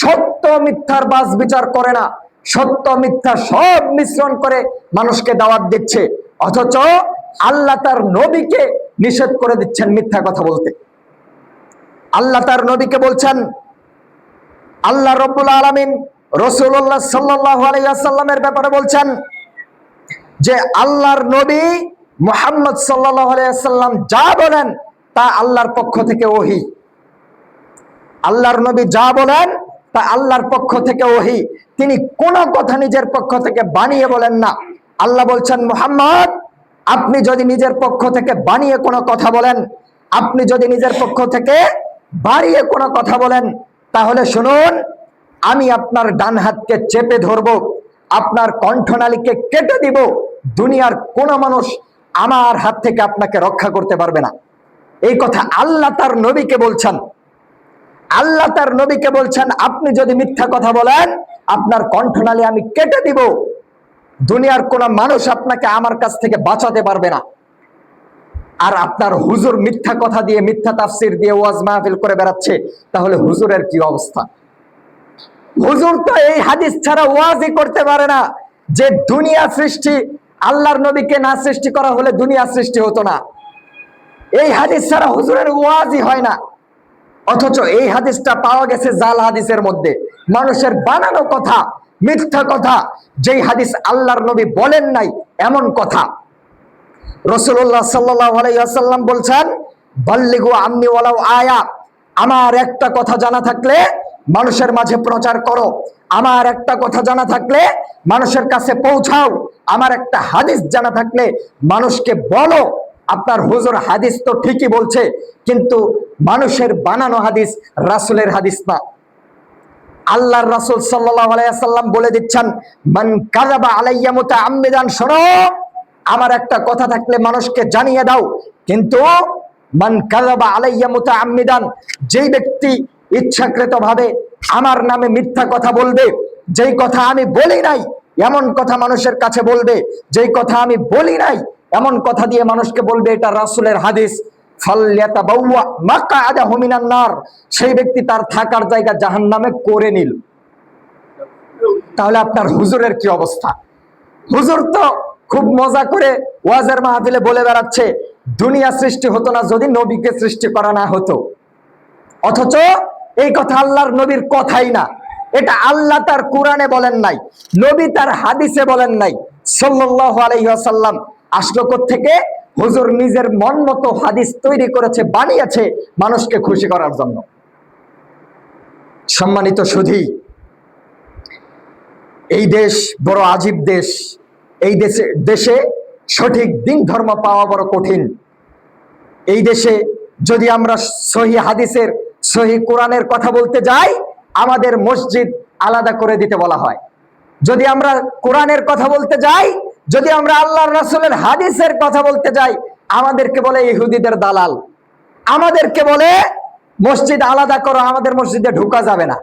Speaker 1: সত্য মিথ্যার বাছ বিচার করে না, সত্য মিথ্যা সব মিশ্রণ করে মানুষকে দাওয়াত দিচ্ছে। অথচ আল্লাহ তার নবীকে নিষেধ করে দিচ্ছেন মিথ্যা কথা বলতে। আল্লাহ তার নবীকে বলছেন, আল্লাহ রব্বুল আলামিন রাসূলুল্লাহ সাল্লাল্লাহু আলাইহি ওয়াসাল্লামের ব্যাপারে বলছেন যে আল্লাহর নবী মুহাম্মদ সাল্লাল্লাহু আলাইহি ওয়াসাল্লাম যা বলেন তা আল্লাহর পক্ষ থেকে ওহী। আল্লাহর নবী যা বলেন তা আল্লাহর পক্ষ থেকে ওহী। তিনি কোনো কথা নিজের পক্ষ থেকে বানিয়ে বলেন না। আল্লাহ বলছেন, মুহাম্মদ, আপনি যদি নিজের পক্ষ থেকে বানিয়ে কোনো কথা বলেন, আপনি যদি নিজের পক্ষ থেকে বাড়িয়ে কোনো কথা বলেন, তাহলে শুনুন, আমি আপনার ডান হাতকে চেপে ধরবো, আপনার কণ্ঠনালীকে কেটে দিব। দুনিয়ার কোন মানুষ আমার হাত থেকে আপনাকে রক্ষা করতে পারবে না। এই কথা আল্লাহ তার নবীকে বলছেন। আল্লাহ তার নবীকে বলছেন, আপনি যদি মিথ্যা কথা বলেন, আপনার কণ্ঠনালী আমি কেটে দিব। দুনিয়ার কোন মানুষ আপনাকে আমার কাছ থেকে বাঁচাতে পারবে না। আর আপনার হুজুর মিথ্যা কথা দিয়ে, মিথ্যা তাফসির দিয়ে ওয়াজ মাহফিল করে বেড়াচ্ছে, তাহলে হুজুরের কি অবস্থা? হুজুর তো এই হাদিস ছাড়া ওয়াজই করতে পারে না যে দুনিয়া সৃষ্টি, আল্লাহর নবীকে না সৃষ্টি করা হলে দুনিয়া সৃষ্টি হতো না। এই হাদিস ছাড়া হুজুরের ওয়াজই হয় না। অথচ এই হাদিসটা পাওয়া গেছে জাল হাদিসের মধ্যে, মানুষের বানানো কথা, মিথ্যা কথা, যেই হাদিস আল্লাহর নবী বলেন নাই এমন কথা। রাসূলুল্লাহ সাল্লাল্লাহু আলাইহি ওয়াসাল্লাম বলছেন, বাল্লিগু আম্মি ওয়ালাউ আয়া, আমার একটা কথা জানা থাকলে মানুষের মাঝে প্রচার করো, আমার একটা কথা জানা থাকলে মানুষের কাছে পৌঁছাও, আমার একটা হাদিস জানা থাকলে মানুষকে বলো। আপনার হুজুর হাদিস তো ঠিকই বলছে, কিন্তু মানুষের বানানো হাদিস, রাসূলের হাদিস না। আল্লাহর রাসূল সাল্লাল্লাহু আলাইহি ওয়াসাল্লাম বলে দিচ্ছেন, মান কাযাবা আলাইয়া মুতাআম্মিদান, শোনো, আমার একটা কথা থাকলে মানুষকে জানিয়ে দাও, কিন্তু মান কাযাবা আলাইয়া মুতাআম্মিদান, যেই ব্যক্তি ইচ্ছাকৃতভাবে আমার নামে মিথ্যা কথা বলবে, যেই কথা আমি বলি নাই এমন কথা মানুষের কাছে বলবে, যেই কথা আমি বলি নাই এমন কথা দিয়ে মানুষকে বলবে এটা রাসূলের হাদিস, ফালইয়াতাবাওয়া মাকআদাহু মিনান নার, সেই ব্যক্তি তার থাকার জায়গা জাহান্নামে করে নিল। তাহলে আপনার হুজুরের কি অবস্থা? হুজুর তো খুব মজা করে ওয়াজের মাহফিলে বলে বেড়াচ্ছে, দুনিয়া সৃষ্টি হতো না যদি নবীকে সৃষ্টি করা না হতো। অথচ এই কথা আল্লাহর নবীর কথাই না, এটা আল্লাহ তার কোরআনে বলেন নাই, নবী তার হাদিসে বলেন নাই সাল্লাল্লাহু আলাইহি ওয়াসাল্লাম। আসলো থেকে হুজুর নিজের মন মতো হাদিস তৈরি করেছে, বানিয়েছে মানুষকে খুশি করার জন্য। সম্মানিত সুধী, এই দেশ বড় আজীব দেশ। এই দেশে সঠিক দিন ধর্ম পাওয়া বড় কঠিন। এই দেশে যদি আমরা সহি হাদিসের, সহি কোরআনের কথা বলতে যাই, আমাদের মসজিদ আলাদা করে দিতে বলা হয়। যদি আমরা কোরআনের কথা বলতে যাই, যদি আমরা আল্লাহর রাসূলের হাদিসের কথা বলতে যাই, আমাদেরকে বলে ইহুদিদের দালাল, আমাদেরকে বলে মসজিদ আলাদা করো, আমাদের মসজিদে ঢোকা যাবে না।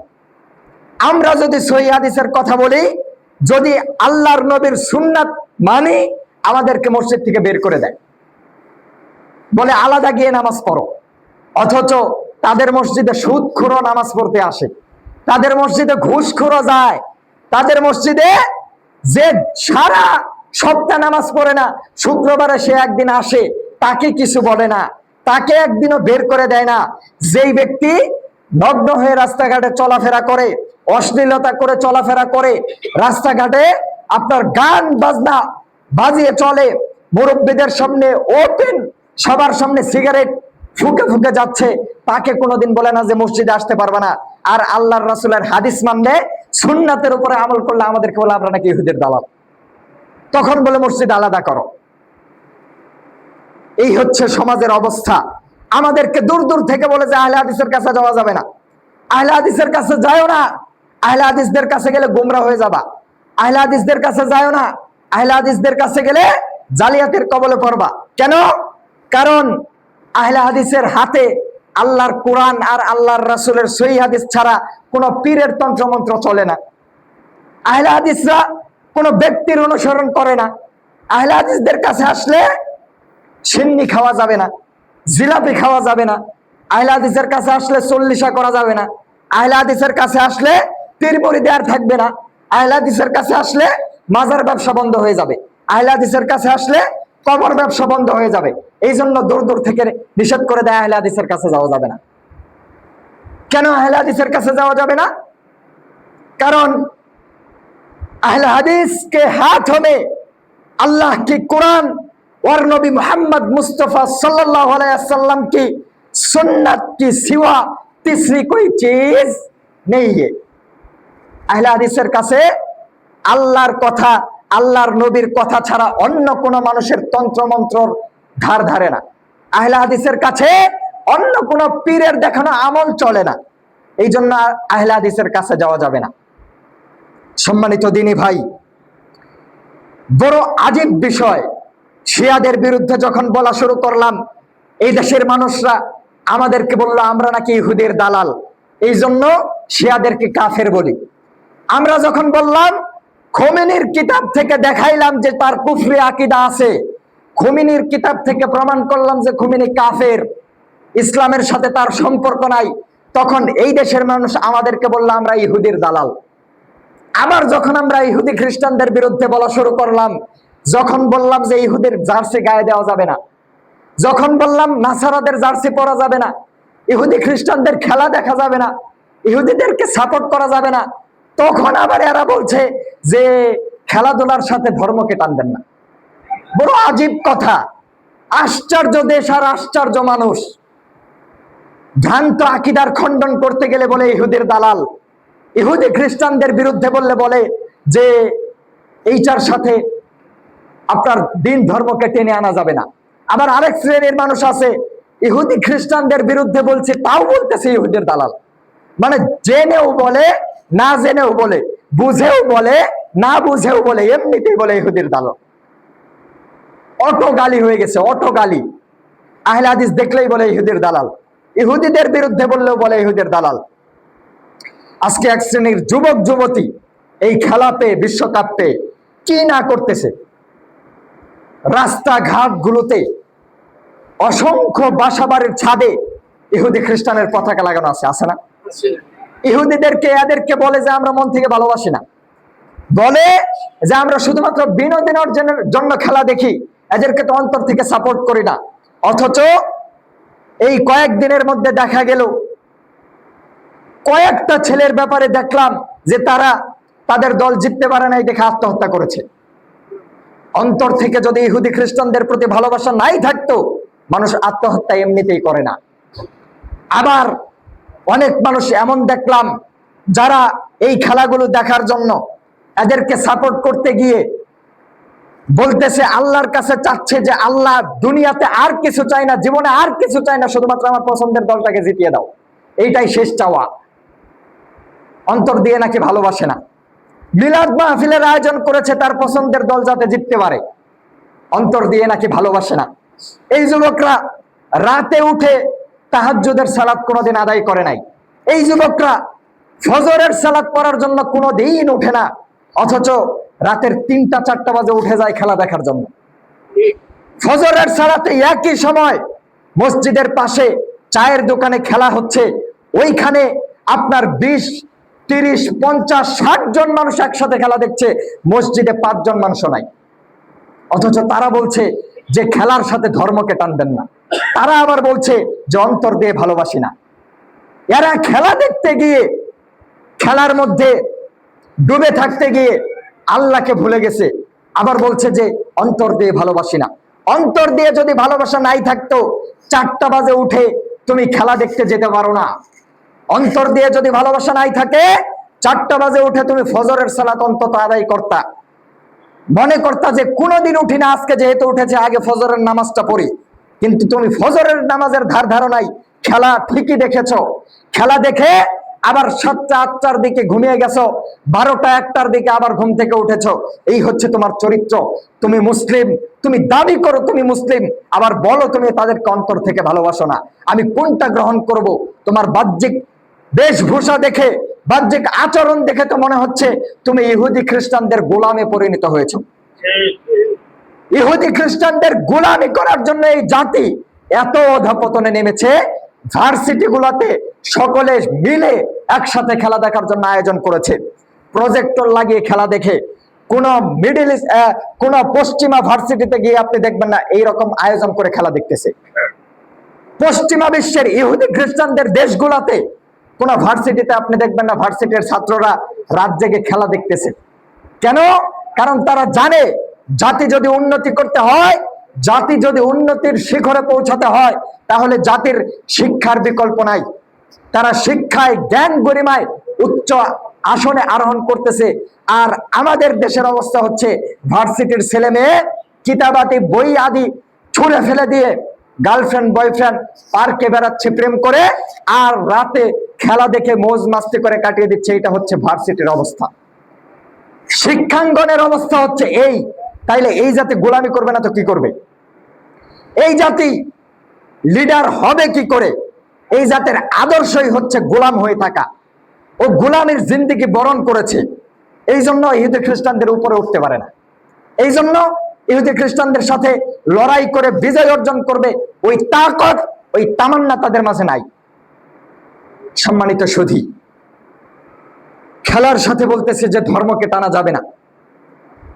Speaker 1: আমরা যদি সহিহ হাদিসের কথা বলি, যদি আল্লাহর নবীর সুন্নাত মানি, আমাদেরকে মসজিদ থেকে বের করে দেয়, বলে আলাদা গিয়ে নামাজ পড়ো। অথচ তাদের মসজিদে সুদখোরও নামাজ পড়তে আসে, তাদের মসজিদে ঘুষখোরও যায়, তাদের মসজিদে যে সারা সপ্তাহ নামাজ পড়ে না, শুক্রবারে সে একদিন আসে, তাকে কিছু বলে না, তাকে একদিনও বের করে দেয় না। যেই ব্যক্তি নগ্ন হয়ে রাস্তাঘাটে চলাফেরা করে, অশ্লীলতা করে চলাফেরা করে, রাস্তাঘাটে আপনার গান বাজনা বাজিয়ে চলে, মুরব্বীদের সামনে ওপেন, সবার সামনে সিগারেট ফুকে ফুকে যাচ্ছে, তাকে কোনোদিন বলে না যে মসজিদে আসতে পারবে না। আর আল্লাহর রাসূলের হাদিস মানলে, সুন্নাতের উপরে আমল করলে আমাদেরকে বলে আপনারা নাকি ইহুদির দালাল, তখন বলে মসজিদ আলাদা করো। এই হচ্ছে সমাজের অবস্থা। আমাদেরকে দূর দূর থেকে বলে যে আহলে হাদিসের কাছে যাওয়া যাবে না, আহলে হাদিসের কাছে যাও না, আহলে হাদিসদের কাছে গেলে গোমরা হয়ে যাবা, আহলে হাদিসদের কাছে যাও না, আহলে হাদিসদের কাছে গেলে জালিয়াতের কবলে পড়বা। কেন? কারণ আহলে হাদিসের হাতে আল্লাহর কোরআন আর আল্লাহর রাসূলের সহিহ হাদিস ছাড়া কোনো পীরের তন্ত্রমন্ত্র চলে না। আহলে হাদিসরা কোনো ব্যক্তির অনুসরণ করে না। আহলে হাদিসদের কাছে আসলে সিন্নি খাওয়া যাবে না, জিলাপি খাওয়া যাবে না, আহলে হাদিসের কাছে আসলে চল্লিশা করা যাবে না, আহলে হাদিসের কাছে আসলে পীর মুরিদ আর থাকবে না, আহলে হাদিসের কাছে আসলে মাজার ব্যবসা বন্ধ হয়ে যাবে, আহলে হাদিসের কাছে আসলে কবর ব্যবসা বন্ধ হয়ে যাবে। এই জন্য দূর দূর থেকে নিষেধ করে দেয়, আহলে হাদিসের কাছে যাওয়া যাবে না। কেন আহলে হাদিসের কাছে যাওয়া যাবে না? কারণ আহলে হাদিস के हाथों में अल्लाह की कुरान और नबी मोहम्मद मुस्तफ़ा सल्लल्लाहु अलैहि वसल्लम की सुन्नत की सिवा तीसरी कोई चीज नहीं है। আহলে হাদিসের কাছে আল্লাহর কথা, আল্লাহর নবীর কথা ছাড়া অন্য কোন মানুষের তন্ত্র মন্ত্রর ধার ধারে না। আহলে হাদিসের কাছে অন্য কোন পীরের দেখানো আমল চলে না। এই জন্য আহলে হাদিসের কাছে যাওয়া যাবে না। সম্মানিত দিনী ভাই, বড় আজীব বিষয়, শিয়াদের বিরুদ্ধে যখন বলা শুরু করলাম, এই দেশের মানুষরা আমাদেরকে বললো আমরা নাকি ইহুদির দালাল, এই জন্য শিয়াদেরকে কাফের বলি। আমরা যখন বললাম খোমেনির কিতাব থেকে দেখাইলাম যে তার কুফরি আকীদা আছে, খোমেনির কিতাব থেকে প্রমাণ করলাম যে খোমেনি কাফের, ইসলামের সাথে তার সম্পর্ক নাই, তখন এই দেশের মানুষ আমাদেরকে বললো আমরা ইহুদির দালাল। আবার যখন আমরা ইহুদি খ্রিস্টানদের বিরুদ্ধে বলা শুরু করলাম, যখন বললাম যে ইহুদির জার্সি গায়ে দেওয়া যাবে না, যখন বললাম নাসারাদের জার্সি পরা যাবে না, ইহুদি খ্রিস্টানদের খেলা দেখা যাবে না, ইহুদিদেরকে সাপোর্ট করা যাবে না, তখন আবার এরা বলছে যে খেলাধুলার সাথে ধর্মকে টানবেন না। বড় আজীব কথা, আশ্চর্য দেশ আর আশ্চর্য মানুষ। ভ্রান্ত আকীদার খণ্ডন করতে গেলে বলে ইহুদির দালাল, ইহুদি খ্রিস্টানদের বিরুদ্ধে বললে বলে যে এইটার সাথে আপনার দিন ধর্মকে টেনে আনা যাবে না। আবার আরেক শ্রেণীর মানুষ আছে ইহুদি খ্রিস্টানদের বিরুদ্ধে বলছে, তাও বলতেছে ইহুদির দালাল। মানে জেনেও বলে, না জেনেও বলে, বুঝেও বলে, না বুঝেও বলে, এমনিতেই বলে ইহুদির দালাল। অটো গালি হয়ে গেছে, অটো গালি। আহলে হাদিস দেখলেই বলে ইহুদির দালাল, ইহুদিদের বিরুদ্ধে বললেও বলে ইহুদির দালাল। আজকে এক শ্রেণীর যুবক যুবতী এই খেলা পেয়ে, বিশ্বকাপ পেয়ে কি না করতেছে। রাস্তাঘাট গুলোতে অসংখ্য বাসাবাড়ির ছাদে ইহুদি খ্রিস্টানের পতাকা লাগানো আছে, আছে না? ইহুদিদেরকে এদেরকে বলে যে আমরা মন থেকে ভালোবাসি না, বলে যে আমরা শুধুমাত্র বিনোদনের জন্য খেলা দেখি, এদেরকে তো অন্তর থেকে সাপোর্ট করি না। অথচ এই কয়েকদিনের মধ্যে দেখা গেল কয়েকটা ছেলের ব্যাপারে দেখলাম যে তারা তাদের দল জিততে পারে নাই দেখে আত্মহত্যা করেছে। অন্তর থেকে যদি ইহুদি খ্রিস্টানদের প্রতি ভালোবাসা নাই থাকতো, মানুষ আত্মহত্যা এমনিতেই করে না। আবার অনেক মানুষ এমন দেখলাম যারা এই খেলাগুলো দেখার জন্য এদেরকে সাপোর্ট করতে গিয়ে বলতেছে আল্লাহর কাছে চাচ্ছে যে আল্লাহ দুনিয়াতে আর কিছু চাই না, জীবনে আর কিছু চাই না, শুধুমাত্র আমার পছন্দের দলটাকে জিতিয়ে দাও, এইটাই শেষ চাওয়া। অন্তর দিয়ে নাকি ভালোবাসে না। মিলাদ মাহফিলের আয়োজন করেছে তার পছন্দের দল যাতে জিততে পারে, অন্তর দিয়ে নাকি ভালোবাসে না। এই যুবকরা রাতে উঠে তাহাজ্জুদের সালাত কোনোদিন আদায় করে নাই, এই যুবকরা ফজরের সালাত পড়ার জন্য কোনোদিন উঠে না, অথচ রাতের ৩টা-৪টা বাজে উঠে যায় খেলা দেখার জন্য। ফজরের সালাতে একই সময় মসজিদের পাশে চায়ের দোকানে খেলা হচ্ছে, ওইখানে আপনার ২০, ৩০, ৫০, ৬০ জন মানুষ একসাথে খেলা দেখছে, মসজিদে ৫ জন মানুষও নাই। অথচ তারা বলছে যে খেলার সাথে ধর্মকে টানবেন না, তারা আবার বলছে যে অন্তর দিয়ে ভালোবাসি না। এরা খেলা দেখতে গিয়ে, খেলার মধ্যে ডুবে থাকতে গিয়ে আল্লাহকে ভুলে গেছে, আবার বলছে যে অন্তর দিয়ে ভালোবাসি না। অন্তর দিয়ে যদি ভালোবাসা নাই থাকতো ৪টা বাজে উঠে তুমি খেলা দেখতে যেতে পারো না। অন্তর দিয়ে যদি ভালোবাসা নাই থাকে ৪টা বাজে উঠে তুমি ফজরের সালাত অন্তত আদায় করতা, মনে করতা যে কোনোদিন উঠি না, আজকে যেহেতু উঠেছে আগে ফজরের নামাজটা পড়ি। কিন্তু তুমি ফজরের নামাজের ধার নাই, খেলা ঠিকই দেখেছো, খেলা দেখে আবার ৭টা ৮টার দিকে ঘুমিয়ে গেছো, ১২টা ১টার দিকে আবার ঘুম থেকে উঠেছো। এই হচ্ছে তোমার চরিত্র। তুমি মুসলিম, তুমি দাবি করো তুমি মুসলিম, আবার বলো তুমি তাদেরকে অন্তর থেকে ভালোবাসো না। আমি কোনটা গ্রহণ করব? তোমার বাহ্যিক বেশভূষা দেখে, বাহ্যিক আচরণ দেখে তো মনে হচ্ছে তুমি ইহুদি খ্রিস্টানদের গোলামে পরিণত হয়েছো। ইহুদি খ্রিস্টানদের গোলামি করার জন্য এই জাতি এত অধঃপতনে নেমেছে। ভার্সিটি গুলাতে সকলে মিলে একসাথে খেলা দেখার জন্য আয়োজন করেছে, প্রজেক্টর লাগিয়ে খেলা দেখে। কোন মিডল ইস্ট, কোন পশ্চিমা ভার্সিটিতে গিয়ে আপনি দেখবেন না এইরকম আয়োজন করে খেলা দেখতেছে। পশ্চিমা বিশ্বের ইহুদি খ্রিস্টানদের দেশগুলাতে কোন ভার্সিটিতে আপনি দেখবেন না ভার্সিটির ছাত্ররা রাত জেগে খেলা দেখতেছে। কেন? কারণ তারা জানে জাতি যদি উন্নতি করতে হয়, জাতি যদি উন্নতির শিখরে পৌঁছাতে হয়, তাহলে জাতির শিক্ষার বিকল্প নাই। তারা শিক্ষায়, জ্ঞান গরিমায় উচ্চ আসনে আরোহণ করতেছে। আর আমাদের দেশের অবস্থা হচ্ছে ভার্সিটির ছেলে মেয়ে কিতাবাতি বই আদি ছুঁড়ে ফেলে দিয়ে গার্লফ্রেন্ড বয়ফ্রেন্ড পার্কে বেড়াচ্ছে প্রেম করে, আর রাতে খেলা দেখে মৌজ মাস্তি করে কাটিয়ে দিচ্ছে। এটা হচ্ছে ভার্সিটির অবস্থা, শিক্ষাঙ্গনের অবস্থা হচ্ছে এই। তাইলে এই জাতি গোলামি করবে না তো কি করবে? এই জাতি লিডার হবে কি করে? এই জাতের আদর্শই হচ্ছে গোলাম হয়ে থাকা। ও গোলামের জিন্দেগি বরণ করেছে, এই জন্য ইহুদি খ্রিস্টানদের উপরে উঠতে পারে না। এই জন্য ইহুদি খ্রিস্টানদের সাথে লড়াই করে বিজয় অর্জন করবে ওই তাকত, ওই তামান্না তাদের মাঝে নাই। সম্মানিত সুধী, খেলার সাথে বলতেছে যে ধর্মকে টানা যাবে না,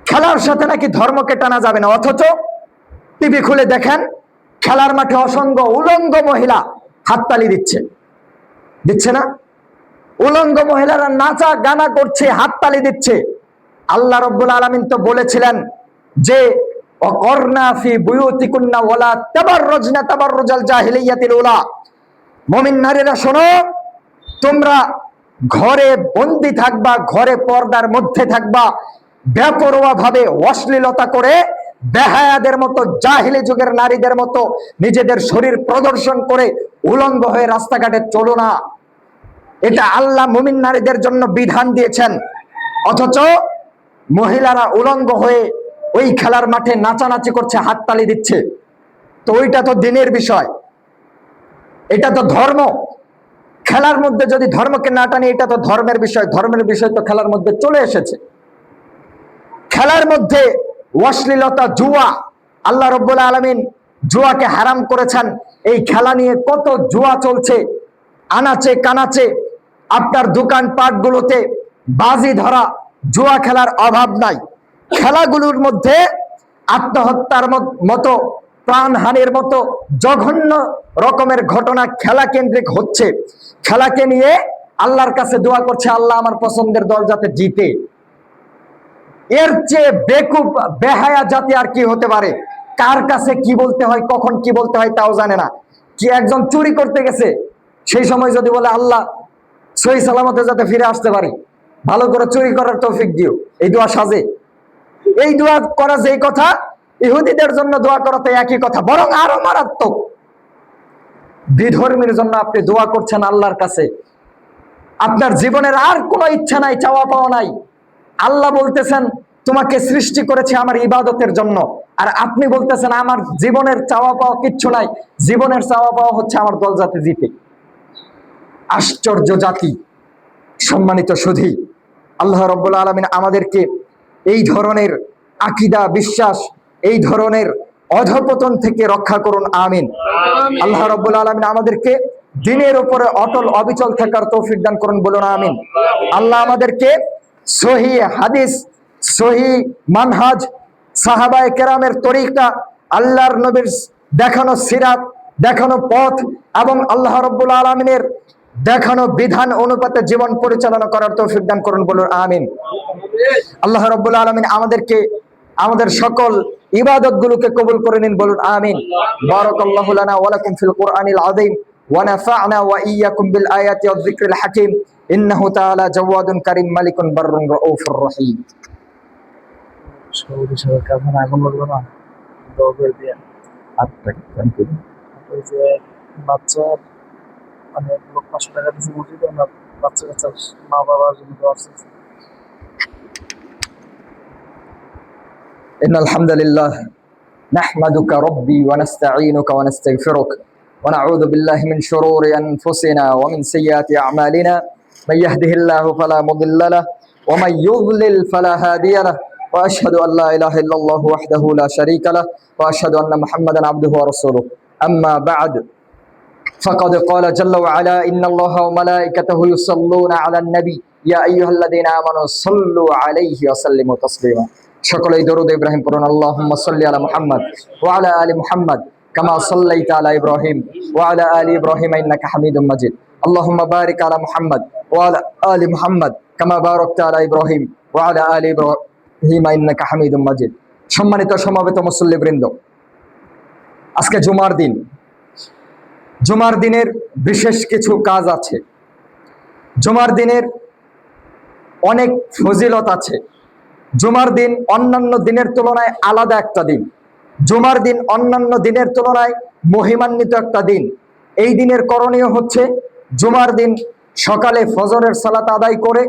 Speaker 1: খেলার সাথে নাকি ধর্মকে টানা যাবে না, অথচ টিভি খুলে দেখেন খেলার মাঠে অসংখ্য উলঙ্গ মহিলা হাততালি দিচ্ছে, দিচ্ছে না? উলঙ্গ মহিলারা নাচা গানা করছে, হাততালি দিচ্ছে। আল্লাহ রাব্বুল আলামিন তো বলেছিলেন যে ওয়াকরনা ফি বুয়ুতিকুন্না ওয়ালা তাবাররুজনা তাবাররুজাল জাহিলিয়াতিল উলা। মুমিন নারীরা শোনো, তোমরা ঘরে বন্দী থাকবা, ঘরে পর্দার মধ্যে থাকবা, বেপরোয়া ভাবে অশ্লীলতা করে বেহায়াদের মতো, জাহিলি যুগের নারীদের মতো নিজেদের শরীর প্রদর্শন করে উলঙ্গ হয়ে রাস্তাঘাটে চলো না। এটা আল্লাহ মুমিন নারীদের জন্য বিধান দিয়েছেন, অথচ মহিলারা উলঙ্গ হয়ে ওই খেলার মাঠে নাচানাচি করছে, হাততালি দিচ্ছে। তো ওইটা তো দিনের বিষয়, এটা তো ধর্ম। খেলার মধ্যে যদি ধর্মকে না টানি, এটা তো ধর্মের বিষয়, ধর্মের বিষয় তো খেলার মধ্যে চলে এসেছে। খেলার মধ্যে অশ্লীলতা, জুয়া, আল্লাহ রাব্বুল আলামিন জুয়াকে হারাম করেছেন। এই খেলা নিয়ে কত জুয়া চলছে, আনাচে কানাচে আপনার দোকান পাটগুলোতে বাজি ধরা, জুয়া খেলার অভাব নাই। খেলাগুলোর মধ্যে আত্মহত্যার মতো, প্রাণহানির মতো জঘন্য রকমের ঘটনা খেলা কেন্দ্রিক হচ্ছে। খেলাকে নিয়ে আল্লাহর কাছে দোয়া করছে, আল্লাহ আমার পছন্দের দল যাতে জিতে। এর চেয়ে বেকুব বেহায়া জাতি আর কি হতে পারে? কার কাছে কি বলতে হয়, কখন কি বলতে হয় তাও জানে না। কি একজন চুরি করতে গেছে, সেই সময় যদি বলে আল্লাহ সহি সালামতে যাতে ফিরে আসতে পারি, ভালো করে চুরি করার তৌফিক দিও, এই দোয়া সাজে? এই দোয়া করা যেই কথা, ইহুদিদের জন্য দোয়া করাতে একই কথা, বরং আরো মারাত্মক। বিধর্মীর জন্য আপনি দোয়া করছেন আল্লাহর কাছে, আপনার জীবনের আর কোনো ইচ্ছা নাই, চাওয়া পাওয়া নাই। আল্লাহ বলতেছেন তোমাকে সৃষ্টি করেছে আমার ইবাদতের জন্য, আর আপনি বলতেছেন আমার জীবনের চাওয়া পাওয়া কিচ্ছু নাই, জীবনের চাওয়া পাওয়া হচ্ছে আমার দল যাতে জিতে। আশ্চর্য জাতি। সম্মানিত সুধী, আল্লাহ রাব্বুল আলামিন আমাদেরকে এই ধরনের আকীদা, বিশ্বাস, এই ধরনের অধঃপতন থেকে রক্ষা করুন, আমিন। আল্লাহ রাব্বুল আলামিন আমাদেরকে দ্বীনের উপরে অটল অবিচল থাকার তৌফিক দান করুন, বলুন আমিন। আল্লাহ আমাদেরকে সহি হাদিস, সহি মানহাজ, সাহাবায়ে কেরামের তরিকা, আল্লাহর নবীর দেখানো সিরাত, দেখানো পথ এবং আল্লাহ রাব্বুল আলামিনের দেখানো বিধান অনুপাতে জীবন পরিচালনা করার তৌফিক দান করুন, বলুন আমিন। আল্লাহ রাব্বুল আলামিন আমাদেরকে আমাদের সকল ইবাদতগুলোকে কবুল করে নিন, বলুন আমিন। বারাকাল্লাহু লানা ওয়া লাকুম ফিল কুরআনিল আযীম ওয়া নাফা'না ওয়া ইয়্যাকুম বিল আয়াতি ওয়াজ যিকরিল হাকীম ইন্নাহু তাআলা জাওয়াদুন কারীম মালিকুন বাররুন রাউফুর রহিম।
Speaker 3: সৌদি সরকার মানে আগুন লাগলো না, দোয়া করে দিয়ে।
Speaker 1: আচ্ছা, থ্যাংক ইউ।
Speaker 3: ওই যে বাচ্চার মানে লোক 500 টাকা দিয়েছে মসজিদে, আমরা বাচ্চা কাচ্চার মা বাবার জন্য দোয়া করছি।
Speaker 1: إن الحمد لله نحمدك ربي ونستعينك ونستغفرك ونعوذ بالله من شرور أنفسنا ومن سيئات أعمالنا من يهده الله فلا مضل له ومن يضلل فلا هادي له وأشهد أن لا إله إلا الله وحده لا شريك له وأشهد أن محمدا عبده ورسوله أما بعد فقد قال جل وعلا إن الله وملائكته يصلون على النبي يا أيها الذين آمنوا صلوا عليه وسلموا تسليما। সকলেই দরুদ ইব্রাহিম পড়ুন। আল্লাহুম্মা সাল্লি আলা মুহাম্মদ ওয়া আলা আলি মুহাম্মদ কামা সাল্লাইতা আলা ইব্রাহিম ওয়া আলা আলি ইব্রাহিম ইন্নাকা হামিদুম মাজিদ। আল্লাহুম্মা বারিক আলা মুহাম্মদ ওয়া আলা আলি মুহাম্মদ কামা বারাকতা আলা ইব্রাহিম ওয়া আলা আলি ইব্রাহিম ইন্নাকা হামিদুম মাজিদ। সম্মানিত সমবেত মুসল্লিবৃন্দ, আজকে জুমার দিন। জুমার দিনের বিশেষ কিছু কাজ আছে। জুমার দিনের অনেক ফজিলত আছে। জুমার দিন অন্যান্য দিনের তুলনায় আলাদা একটা দিন। জুমার দিন অন্যান্য দিনের তুলনায় মহিমান্বিত একটা দিন। এই দিনের করণীয় হচ্ছে জুমার দিন সকালে ফজরের সালাত আদায় করে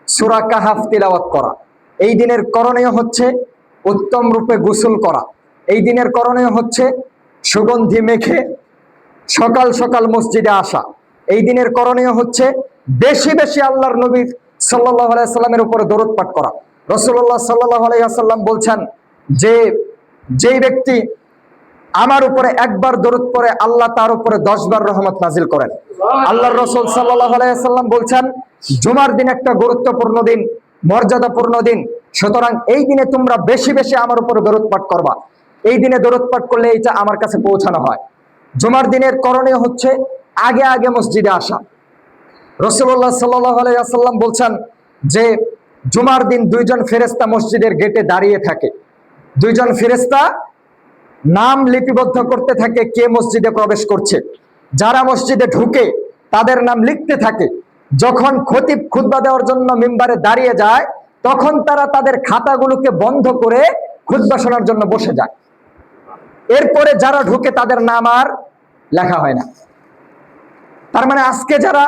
Speaker 1: সূরা কাহাফ তিলাওয়াত করা। এই দিনের করণীয় হচ্ছে উত্তম রূপে গোসল করা। এই দিনের করণীয় হচ্ছে সুগন্ধি মেখে সকাল সকাল মসজিদে আসা। এই দিনের করণীয় হচ্ছে বেশি বেশি আল্লাহর নবী সাল্লাল্লাহু আলাইহি সাল্লামের উপরে দরুদ পাঠ করা। রাসূলুল্লাহ সাল্লাল্লাহু আলাইহি ওয়াসাল্লাম বলছেন যে যেই ব্যক্তি আমার উপরে একবার দরুদ পড়ে আল্লাহ তার উপরে 10 বার রহমত নাজিল করেন। আল্লাহর রাসূল সাল্লাল্লাহু আলাইহি ওয়াসাল্লাম বলছেন জুমার দিন একটা গুরুত্বপূর্ণ দিন, মর্যাদাপূর্ণ দিন, সুতরাং এই দিনে তোমরা বেশি বেশি আমার উপরে দরুদ পাঠ করবা। এই দিনে দরুদ পাঠ করলে এটা আমার কাছে পৌঁছানো হয়। জুমার দিনের করণীয় হচ্ছে আগে আগে মসজিদে আসা। রাসূলুল্লাহ সাল্লাল্লাহু আলাইহি ওয়াসাল্লাম বলছেন যে জুমার দিন 2 জন ফেরেশতা মসজিদের গেটে দাঁড়িয়ে থাকে। 2 জন ফেরেশতা নাম লিপিবদ্ধ করতে থাকে কে মসজিদে প্রবেশ করছে। যারা মসজিদে ঢুকে তাদের নাম লিখতে থাকে। যখন খতিব খুতবা দেওয়ার জন্য মিম্বারে দাঁড়িয়ে যায় তখন তারা তাদের খাতাগুলোকে বন্ধ করে খুতবা শোনার জন্য বসে যায়। এরপরে যারা ঢুকে তাদের নাম আর লেখা হয় না। তার মানে আজকে যারা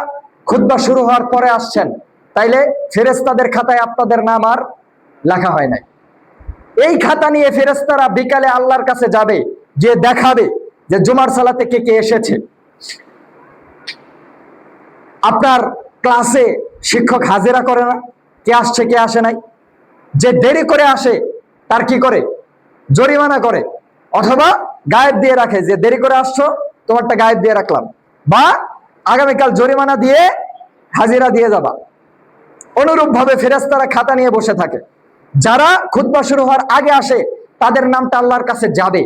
Speaker 1: খুতবা শুরু হওয়ার পরে আসছেন তাইলে ফেরেশতাদের খাতায় আপনাদের নাম আর লেখা হয় নাই। এই খাতা নিয়ে ফেরেশতারা বিকালে আল্লাহর কাছে যাবে, যে দেখাবে যে জুমার সালাতে কে কে এসেছে। আপনার ক্লাসে শিক্ষক হাজিরা করে না, কে আসছে কে আসে নাই। যে দেরি করে আসে তার কি করে? জরিমানা করে, অথবা গায়েব দিয়ে রাখে যে দেরি করে আসছো তোমারটা গায়েব দিয়ে রাখলাম, বা আগামীকাল জরিমানা দিয়ে হাজিরা দিয়ে যাবা। অনুরূপ ভাবে ফেরেশতারা খাতা নিয়ে বসে থাকে। যারা খুতবা শুরু হওয়ার আগে আসে তাদের নামটা আল্লাহর কাছে যাবে,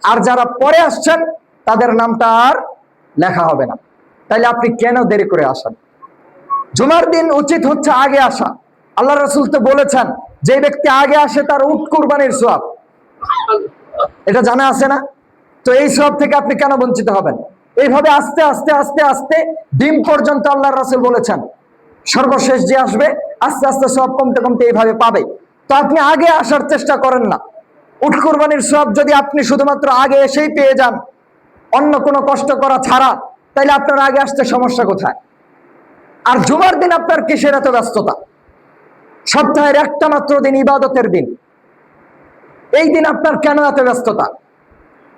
Speaker 1: আর যারা পরে আসছেন তাদের নামটা আর লেখা হবে না। তাইলে আপনি কেন দেরি করে আসেন? জুমার দিন উচিত হচ্ছে আগে আসা। আল্লাহ রাসূল তো বলেছেন যে ব্যক্তি আগে আসে তার উট কুরবানির সওয়াব, এটা জানা আছে না? তো এই সওয়াব থেকে আপনি কেন বঞ্চিত হবেন? এইভাবে আস্তে আস্তে আস্তে আস্তে দিন পর্যন্ত আল্লাহ রাসূল বলেছেন সর্বশেষ যে আসবে আস্তে আস্তে সওয়াব কমতে কমতে এইভাবে পাবে। তো আপনি আগে আসার চেষ্টা করেন না। উট কুরবানির সওয়াব যদি আপনি শুধুমাত্র আগে এসেই পেয়ে যান অন্য কোনো কষ্ট করা ছাড়া, তাইলে আপনার আগে আসতে সমস্যা কোথায়? আর জুমার দিন আপনার কিসের এত ব্যস্ততা? সপ্তাহের একটা মাত্র দিন, ইবাদতের দিন, এই দিন আপনার কেন এত ব্যস্ততা?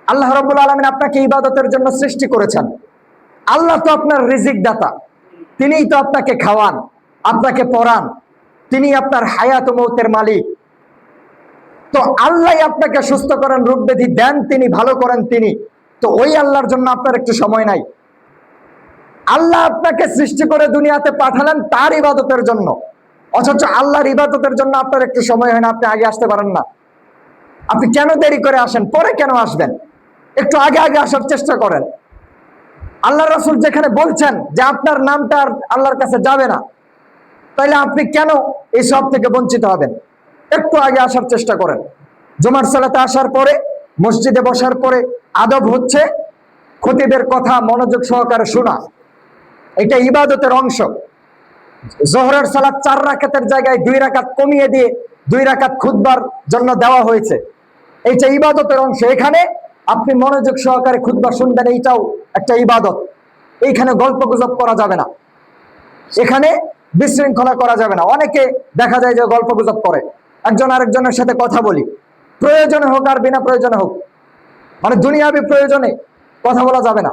Speaker 1: আল্লাহ রাব্বুল আলামিন আপনাকে ইবাদতের জন্য সৃষ্টি করেছেন। আল্লাহ তো আপনার রিজিক দাতা, তিনিই তো আপনাকে খাওয়ান, আপনাকে পড়ান, তিনি আপনার হায়াত ও মৌতের মালিক। তো আল্লাহ আপনাকে সুস্থ করেন, রোগ ব্যাধি দেন তিনি, ভালো করেন তিনি। তো ওই আল্লাহর জন্য আপনার একটু সময় নাই? আল্লাহ আপনাকে সৃষ্টি করে দুনিয়াতে পাঠালেন তার ইবাদতের জন্য, অথচ আল্লাহর ইবাদতের জন্য আপনার একটু সময় হয় না, আপনি আগে আসতে পারেন না। আপনি কেন দেরি করে আসেন? পরে কেন আসবেন? একটু আগে আগে আসার চেষ্টা করেন। আল্লাহ রাসূল যেখানে বলছেন যে আপনার নামটা আর আল্লাহর কাছে যাবে না, তাইলে আপনি কেন এই সব থেকে বঞ্চিত হবেন? একটু আগে আসার চেষ্টা করেন। জুমার সালাতে আসার পরে মসজিদে বসার পরে আদব হচ্ছে খতিবের কথা মনোযোগ সহকারে শোনা। এটা ইবাদতের অংশ। জোহরের সালাত 4 রাকাতের জায়গায় 2 রাকাত কমিয়ে দিয়ে 2 রাকাত খুতবার জন্য দেওয়া হয়েছে। এইটা ইবাদতের অংশ। এখানে আপনি মনোযোগ সহকারে খুতবা শুনবেন, এইটাও একটা ইবাদত। এইখানে গল্প গুজব করা যাবে না, এখানে বিশৃঙ্খলা করা যাবে না। অনেকে দেখা যায় যে গল্প গুজব করে, একজন আরেকজনের সাথে কথা বলি, প্রয়োজনে হোক আর বিনা প্রয়োজনে হোক, মানে দুনিয়াবি প্রয়োজনে কথা বলা যাবে না।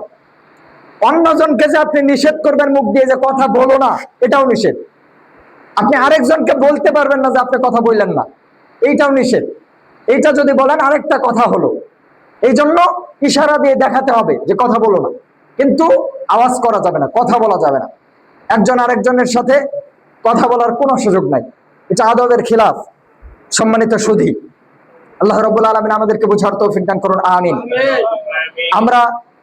Speaker 1: অন্যজনকে যে আপনি নিষেধ করবেন মুখ দিয়ে যে কথা বলো না, এটাও নিষেধ। আপনি আরেকজনকে বলতে পারবেন না যে আপনি কথা বললেন না, এইটাও নিষেধ। এইটা যদি বলেন আরেকটা কথা হলো। এই জন্য ইশারা দিয়ে দেখাতে হবে যে কথা বলো না, কিন্তু আওয়াজ করা যাবে না, কথা বলা যাবে না। একজন আরেকজনের সাথে কথা বলার কোনো সুযোগ নাই, এটা আদবের খিলাফ। সম্মানিত সুধী, আল্লাহ রাব্বুল আলামিন আমাদেরকে বুঝার তৌফিক দান করুন, আমিন। আমরা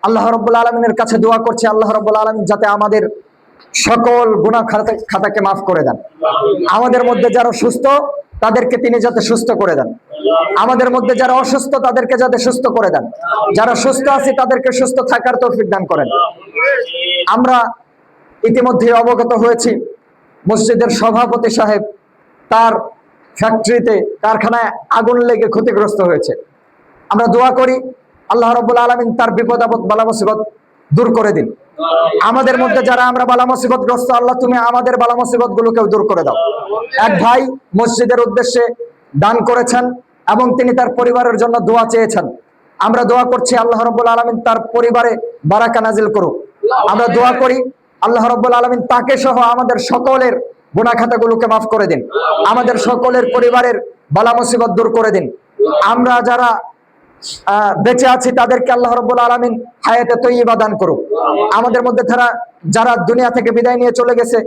Speaker 1: আল্লাহ রাব্বুল আলামিনের কাছে দোয়া করছি আল্লাহ রাব্বুল আলামিন যাতে আমাদের সকল গুনাহ খাতাকে মাফ করে দেন। আমাদের মধ্যে যারা সুস্থ তাদেরকে তিনি যাতে সুস্থ করে দেন, আমাদের মধ্যে যারা অসুস্থ তাদেরকে যাতে সুস্থ করে দেন, যারা সুস্থ আছে তাদেরকে সুস্থ থাকার তৌফিক দান করেন। আমরা ইতিমধ্যে অবগত হয়েছি মসজিদের সভাপতি সাহেব তার ফ্যাক্টরিতে, কারখানায় আগুন লেগে ক্ষতিগ্রস্ত হয়েছে। আমরা দোয়া করি আল্লাহ রাব্বুল আলামিন তার বিপদ আপদ বালা মুসিবত দূর করে দিন। আমাদের মধ্যে যারা আমরা বালা মুসিবত গ্রস্ত, আল্লাহ তুমি আমাদের বালা মুসিবত গুলোকেও দূর করে দাও। এক ভাই মসজিদের উদ্দেশ্যে দান করেছেন এবং তিনি তার পরিবারের জন্য দোয়া চেয়েছেন। আমরা দোয়া করছি আল্লাহ রাব্বুল আলামিন তার পরিবারে বারাকা নাজিল করুক। আমরা দোয়া করি আল্লাহ রাব্বুল আলামিন তাকে সহ আমাদের সকলের গুনাহ খাতাগুলোকে মাফ করে দিন, আমাদের সকলের পরিবারের বালা মুসিবত দূর করে দিন। আমরা যারা বেঁচে আছি তাদেরকে আল্লাহ রাব্বুল আলামিন হায়াতে তৈয়্যিবা দান করুক। আমাদের মধ্যে যারা দুনিয়া থেকে বিদায় নিয়ে চলে গেছে